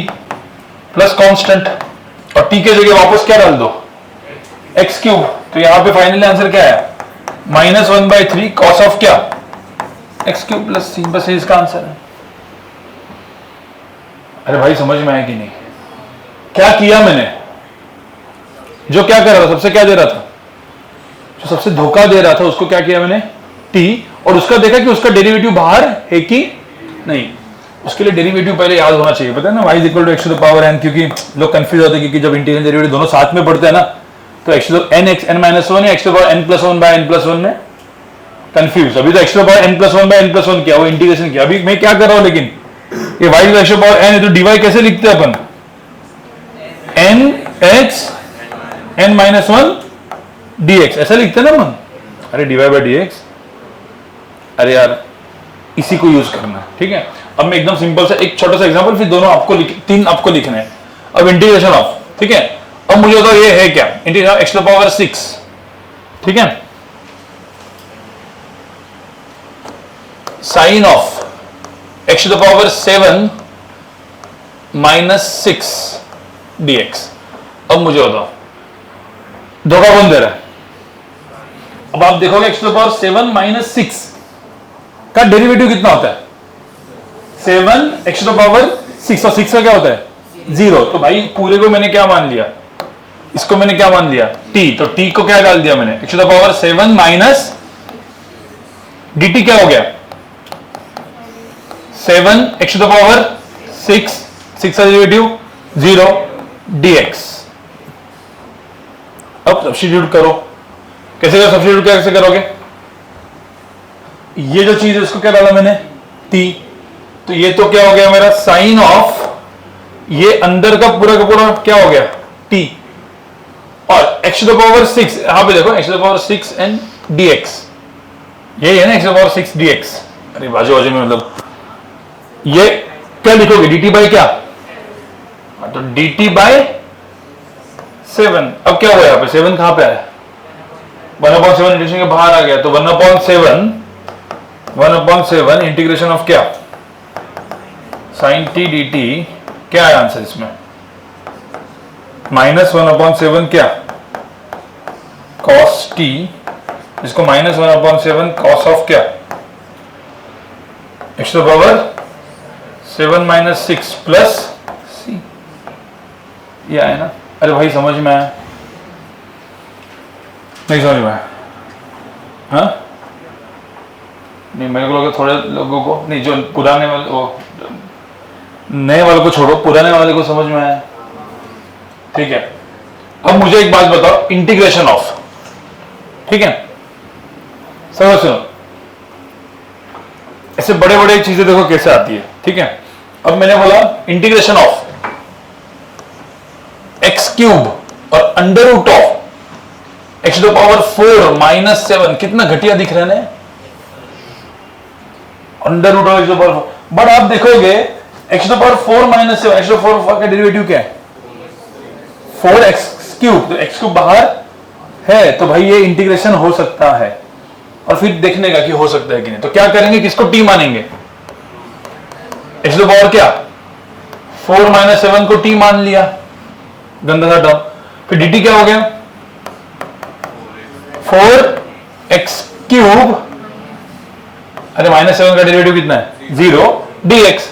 plus constant, और टी के जगह वापस क्या डाल दो? X cube. तो यहां पे फाइनली आंसर क्या है? माइनस 1/3 कॉस ऑफ क्या? एक्स क्यूब प्लस सी। बस इसका आंसर है। अरे भाई समझ में आया कि नहीं? क्या किया मैंने? जो क्या कर रहा था, सबसे क्या दे रहा था? जो सबसे धोखा दे रहा था उसको क्या किया मैंने? टी। और उसका देखा कि उसका डेरिवेटिव बाहर है कि नहीं। उसके लिए डेरिवेटिव पहले याद होना चाहिए, पता है ना, y is equal to x to the power n। क्योंकि लोग कंफ्यूज होते हैं, क्योंकि जब इंटीग्रल डेरिवेटिव दोनों साथ में पढ़ते हैं ना, तो x to the n x n minus 1 या x to the power n plus 1 by n plus 1 में कंफ्यूज। अभी तो x to the power n plus 1 by n plus 1 किया, वो इंटीग्रेशन किया। अभी मैं क्या कर रहा हूं, लेकिन ये y to the x to the power n है, तो dy कैसे लिखते हैं अपन? n x n minus one d x, ऐसा लिखते हैं ना मन। अरे d y by d x, अरे यार इसी को यूज करना है, ठीक है। अब मैं एकदम सिंपल सा एक छोटा सा एग्जांपल, फिर दोनों आपको तीन आपको लिखने हैं। अब इंटीग्रेशन ऑफ, ठीक है। अब मुझे बताओ ये है क्या, integration x to the power 6, ठीक है। Sine of x to the power 7 minus 6 dx। अब मुझे बताओ धोखा कौन दे रहा है। अब आप देखोगे x to the power 7 minus 6 का डेरिवेटिव कितना होता है, 7 एक्स टू द पावर 6, और 6 का क्या होता है 0। तो भाई पूरे को मैंने क्या मान लिया, इसको मैंने क्या मान लिया t, तो t को क्या डाल दिया मैंने, x to the power 7 minus dt क्या हो गया 7 एक्स टू द पावर 6 का डेरिवेटिव 0 dx। अब सब्स्टिट्यूट करो, कैसे करो सब्स्टिट्यूट, कैसे करोगे, ये जो चीज है उसको क्या डाला मैंने t, तो ये तो क्या हो गया मेरा साइन ऑफ, ये अंदर का पूरा क्या हो गया t, और x टू द पावर 6, यहां पे देखो x to the power 6 and dx, ये है ना x to the power 6 dx। अरे बाजू बाजू में मतलब ये क्या लिखोगे dt बाय क्या, तो dt बाय 7। अब क्या हुआ यहाँ पे 7 कहां पे आया, 1/7 इंटीग्रेशन के बाहर आ गया, तो 1/7 इंटीग्रेशन ऑफ क्या साइन t dt, क्या है आंसर इसमें माइनस 1/7 क्या cos t, इसको माइनस 1/7 cos ऑफ क्या x to the power 7 minus 6 plus c, ये आया ना। अरे भाई समझ में आया, नहीं समझ में आया, हाँ नहीं, मेरे को लगा थोड़े लोगों को नहीं, जो पुराने वाले वो नए वाले को छोड़ो, पुराने वाले को समझ में आया, ठीक है। अब मुझे एक बात बताओ, इंटीग्रेशन ऑफ, ठीक है, समझ सुनो, ऐसे बड़े बड़े चीजें देखो कैसे आती है, ठीक है। अब मैंने बोला इंटीग्रेशन ऑफ एक्स क्यूब और under root of x to the power 4 minus 7, कितना घटिया दिख रहे हैं under root of x to the power 4, but आप देखोगे x to the power 4 minus 7, x to the power 4 का डेरिवेटिव क्या है 4x क्यूब, तो x क्यूब बाहर है, तो भाई ये इंटीग्रेशन हो सकता है, और फिर देखने का कि हो सकता है कि नहीं। तो क्या करेंगे, किसको t मानेंगे, एक्स टू द पावर क्या 4 माइनस 7 को t मान लिया, गंदा सा टर्म, फिर dt क्या हो गया 4x क्यूब, अरे माइनस 7 का डेरिवेटिव कितना है 0 dx।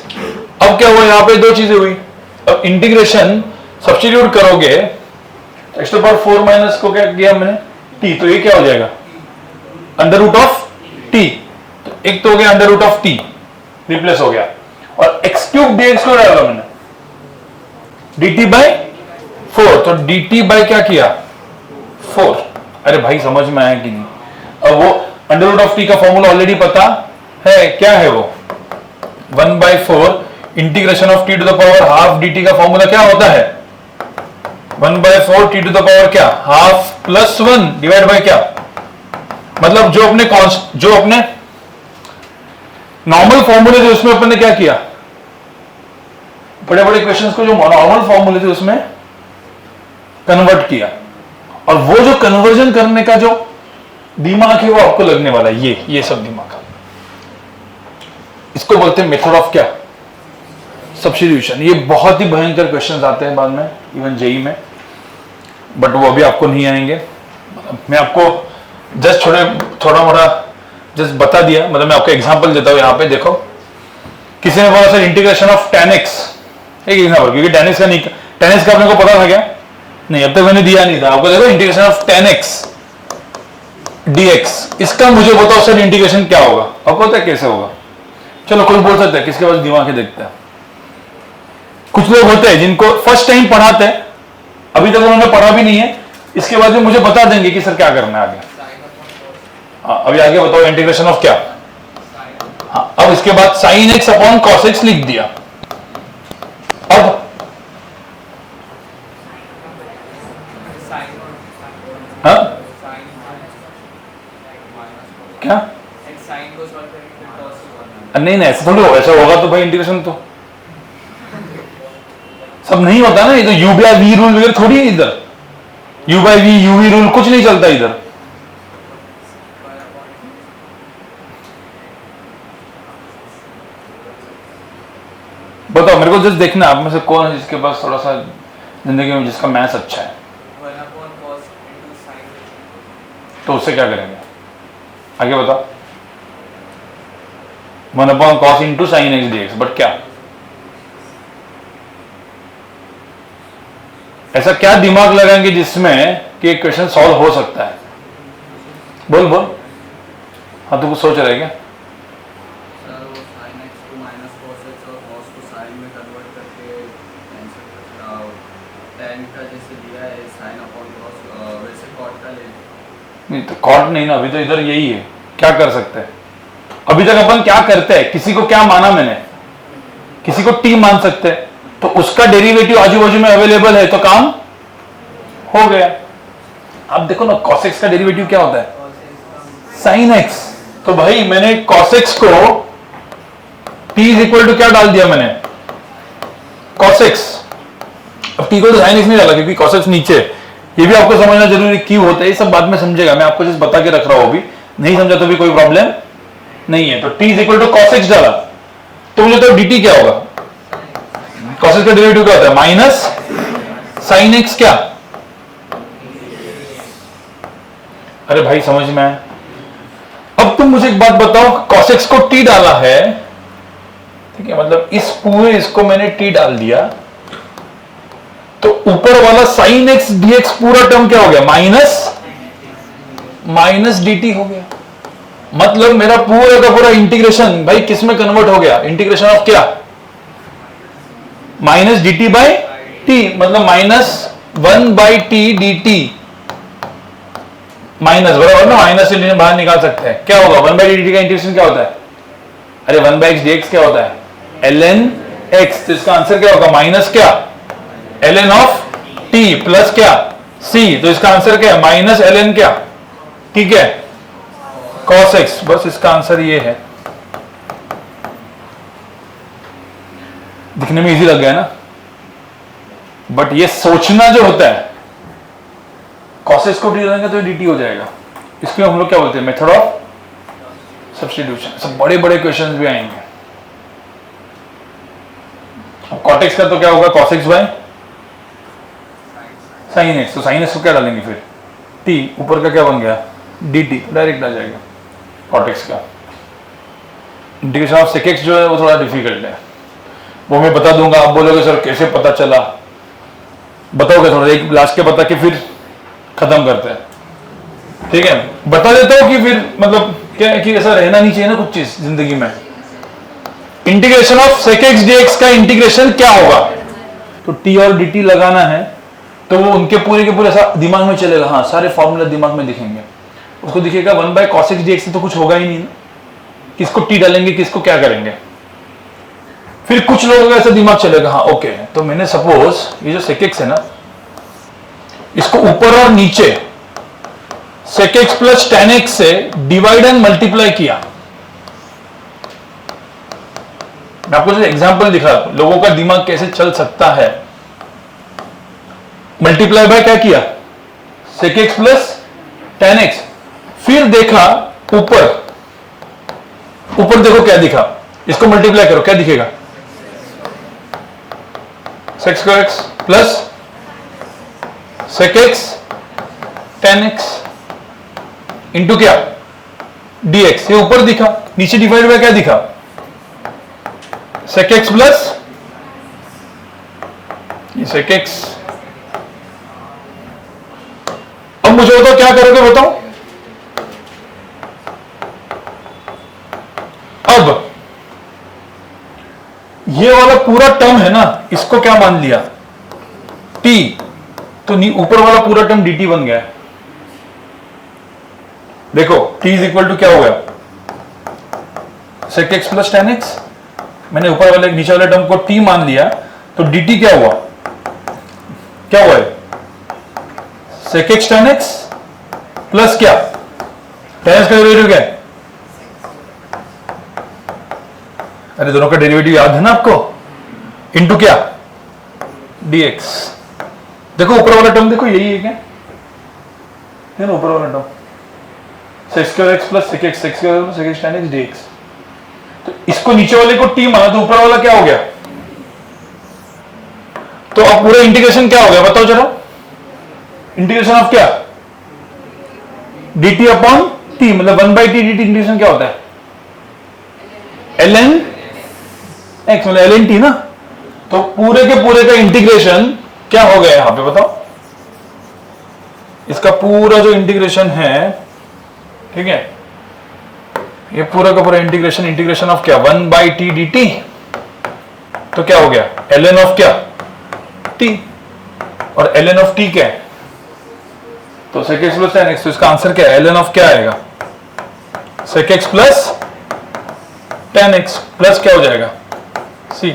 अब क्या हुआ, यहां पे दो चीजें हुई, अब इंटीग्रेशन सब्स्टिट्यूट करोगे, एक्स टू पावर 4 माइनस को क्या किया मैंने t, तो ये क्या हो जाएगा अंडर रूट ऑफ t, तो एक तो हो गया under root of t replace हो गया, और x क्यूब dx को डाला मैंने dt बाय 4, तो dt बाय क्या किया 4। अरे भाई समझ में आया कि नहीं, अब वो अंडर रूट ऑफ t का फॉर्मूला ऑलरेडी पता है, क्या है वो 1/4 integration of t to the power half dt का फॉर्मूला क्या होता है 1/4 t टू द पावर क्या हाफ प्लस 1 डिवाइड बाय क्या, मतलब जो अपने नॉर्मल फॉर्मूले थे उसमें अपन ने क्या किया, बड़े बड़े क्वेश्चंस को जो नॉर्मल फॉर्मूले थे उसमें कन्वर्ट किया, और वो जो कन्वर्जन करने का जो दिमाग है वो आपको लगने वाला है, ये सब दिमाग, इसको बोलते हैं मेथड ऑफ क्या सब्स्टिट्यूशन। ये बहुत ही भयंकर क्वेश्चंस आते हैं बाद में इवन जेई में, बट वो अभी आपको नहीं आएंगे, मैं आपको जस्ट थोड़ा मोड़ा जस्ट बता दिया, मतलब मैं आपको एग्जांपल देता हूं। यहाँ पे देखो, किसी ने बोला sir integration of tan x, एक एग्जांपल, क्योंकि tan x का नहीं, tan x का अपने को पता था क्या, नहीं अब तक मैंने दिया नहीं था आपको। देखो integration of tan x dx, इसका मुझे बताओ सर इंटीग्रेशन क्या होगा, आपको पता है कैसे होगा, चलो कोई बोल सकता है, किसके पास दिमाग है देखते हैं। कुछ लोग होते हैं जिनको फर्स्ट टाइम पढ़ाते हैं, अभी तक उन्होंने पढ़ा भी नहीं है, इसके बाद में मुझे बता देंगे कि सर क्या करना है आगे। अभी आगे बताओ इंटीग्रेशन ऑफ क्या, अब इसके बाद sine x upon cos x लिख दिया। अब नहीं नहीं, ऐसा थोड़ी होगा, ऐसा होगा तो भाई इंटीग्रेशन तो सब नहीं होता ना, ये तो यू बाय वी रूल वगैरह थोड़ी है इधर, u by v u v rule कुछ नहीं चलता इधर। बताओ मेरे को जस्ट देखना आप में से कौन है जिसके पास थोड़ा सा जिंदगी में जिसका मैथ्स अच्छा है, तो उससे क्या करेंगे आगे बताओ। 1/cos into sine x D x, but क्या ऐसा क्या दिमाग लगाएंगे जिसमें कि क्वेश्चन सॉल्व हो सकता है? बोल बोल, हाँ तो कुछ सोच रहे क्या? नहीं तो कॉट नहीं ना, अभी तो इधर यही है, क्या कर सकते हैं अभी तक अपन क्या करते हैं, किसी को क्या माना मैंने, किसी को टी मान सकते हैं, तो उसका डेरिवेटिव आजू बाजू में अवेलेबल है तो काम हो गया। अब देखो ना cos x का डेरिवेटिव क्या होता है, sin x, तो भाई मैंने cos x को t इज इक्वल टू क्या डाल दिया मैंने, cos x। अब t को तो sin x नहीं डाला क्योंकि cos x नीचे, ये भी आपको समझना जरूरी क्यों होता है, ये सब बाद में समझेगा, मैं आपको जस्ट बता के रख रहा हूं, अभी नहीं समझा तो भी कोई प्रॉब्लम नहीं है। तो t is equal to cos x डाला, तो मुझे तो dt क्या होगा, cos x का डेरिवेटिव क्या होता है, माइनस sin x क्या, अरे भाई समझ में आया? अब तुम मुझे एक बात बताओ, cos x को t डाला है, ठीक है, मतलब इस पूरे इसको मैंने t डाल दिया, तो ऊपर वाला sin x dx पूरा टर्म क्या हो गया, माइनस dt हो गया। मतलब मेरा पूरा का पूरा इंटीग्रेशन भाई किस में कन्वर्ट हो गया, इंटीग्रेशन ऑफ क्या, माइनस dt बाई टी, मतलब -1/t dt, माइनस बराबर ना, माइनस से बाहर निकाल सकते हैं, क्या होगा 1/dt का इंटीग्रेशन क्या होता है, अरे 1/x dx क्या होता है, ln x, तो इसका आंसर क्या होगा, माइनस क्या ln ऑफ t प्लस क्या c, तो इसका आंसर क्या है, माइनस ln क्या, ठीक है, cos x, बस इसका आंसर ये है। दिखने में इजी लग गया ना, बट ये सोचना जो होता है, cos x को टी डालेंगे तो dt हो जाएगा, इसको हम लोग क्या बोलते हैं, मेथड ऑफ सब्स्टिट्यूशन। सब बड़े बड़े क्वेश्चंस भी आएंगे। अब cot x का तो क्या होगा, cos x by sin x, तो sin x को क्या डालेंगे फिर, t, ऊपर का क्या बन गया dt, डायरेक्ट आ जाएगा cot x का। इंटीग्रेशन ऑफ sec x जो है वो थोड़ा डिफिकल्ट है, वो मैं बता दूंगा, आप बोलोगे सर कैसे पता चला, बताओगे थोड़ा, एक लास्ट के बता के फिर खत्म करते हैं, ठीक है, बता देता हूं कि फिर मतलब क्या है कि ऐसा रहना नहीं चाहिए ना कुछ चीज जिंदगी में। Integration of sec x dx का इंटीग्रेशन क्या होगा, तो t और dt लगाना है, तो वो उनके पूरे के पूरे ऐसा दिमाग में चलेगा, हाँ सारे फॉर्मूला दिमाग में दिखेंगे, उसको दिखेगा 1/cos x dx से तो कुछ होगा ही नहीं ना, किसको t डालेंगे किसको क्या करेंगे। फिर कुछ लोगों का ऐसा दिमाग चलेगा, हाँ ओके, तो मैंने सपोज ये जो sec x है ना, इसको ऊपर और नीचे sec x plus tan x से डिवाइड एंड मल्टीप्लाई किया। मैं आपको एग्जांपल दिखा लोगों का दिमाग कैसे चल सकता है। मल्टीप्लाई बाय क्या किया, sec x plus tan x, फिर देखा ऊपर, ऊपर देखो क्या दिखा, इसको मल्टीप्लाई करो क्या दिखेगा, sec square x plus sec x tan x into क्या dx, ये ऊपर दिखा, नीचे डिवाइड बाय क्या दिखा, sec x प्लस ये sec x। अब मुझे बताओ क्या करोगे, बताओ अब ये वाला पूरा टर्म है ना, इसको क्या मान लिया t, तो ऊपर वाला पूरा टर्म dt बन गया। देखो t इज इक्वल टू क्या हो गया, sec x plus tan x, मैंने ऊपर वाले नीचे वाले टर्म को t मान लिया, तो dt क्या हुआ, क्या हुआ है sec x tan x plus क्या tan x का डेरिवेटिव क्या है अरे दोनों का डेरिवेटिव याद है ना आपको, इनटू क्या, dx। देखो ऊपर वाला टर्म देखो, यही है क्या, है ना ऊपर वाला term, sec square x plus sec x, sec square plus sec x tan x dx। तो इसको नीचे वाले को t माना तो ऊपर वाला क्या हो गया, तो अब पूरा इंटीग्रेशन क्या हो गया बताओ जरा, इंटीग्रेशन ऑफ क्या, dt अपॉन t, मतलब 1 by t dt इंटीग्रेशन क्या होता है, ln x, मतलब ln t ना। तो पूरे के पूरे का इंटीग्रेशन क्या हो गया यहां पे बताओ, इसका पूरा जो इंटीग्रेशन है, ठीक है, ये पूरा का पूरा इंटीग्रेशन, इंटीग्रेशन ऑफ क्या, 1 by t dt, तो क्या हो गया ln ऑफ क्या t, और ln ऑफ t क्या है, तो sec x plus tan x, तो इसका आंसर क्या है, ln ऑफ क्या आएगा, sec x plus tan x plus क्या हो जाएगा c।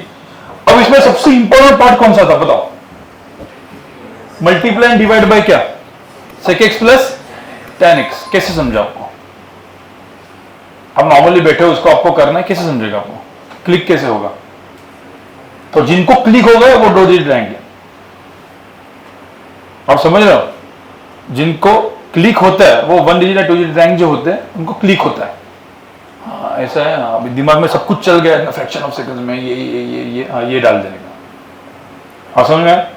अब इसमें सबसे इंपॉर्टेंट पार्ट कौन सा था बताओ, मल्टीप्लाई एंड डिवाइड बाय क्या, sec x plus tan x। कैसे समझा आपको, आप नॉर्मली बैठे हो, उसको आपको करना है, कैसे समझेगा आपको, क्लिक कैसे होगा, तो जिनको क्लिक हो गए वो 2 डिजिट रहेंगे, आप समझ रहे हो, जिनको क्लिक होता है वो 1 डिजिट या 2 डिजिट रैंक जो होते हैं उनको क्लिक होता है। हाँ ऐसा है, हाँ अभी दिमाग में सब कुछ चल गया, फ्रैक्शन ऑफ सेकंड में ये डाल देगा, हाँ समझ में आया।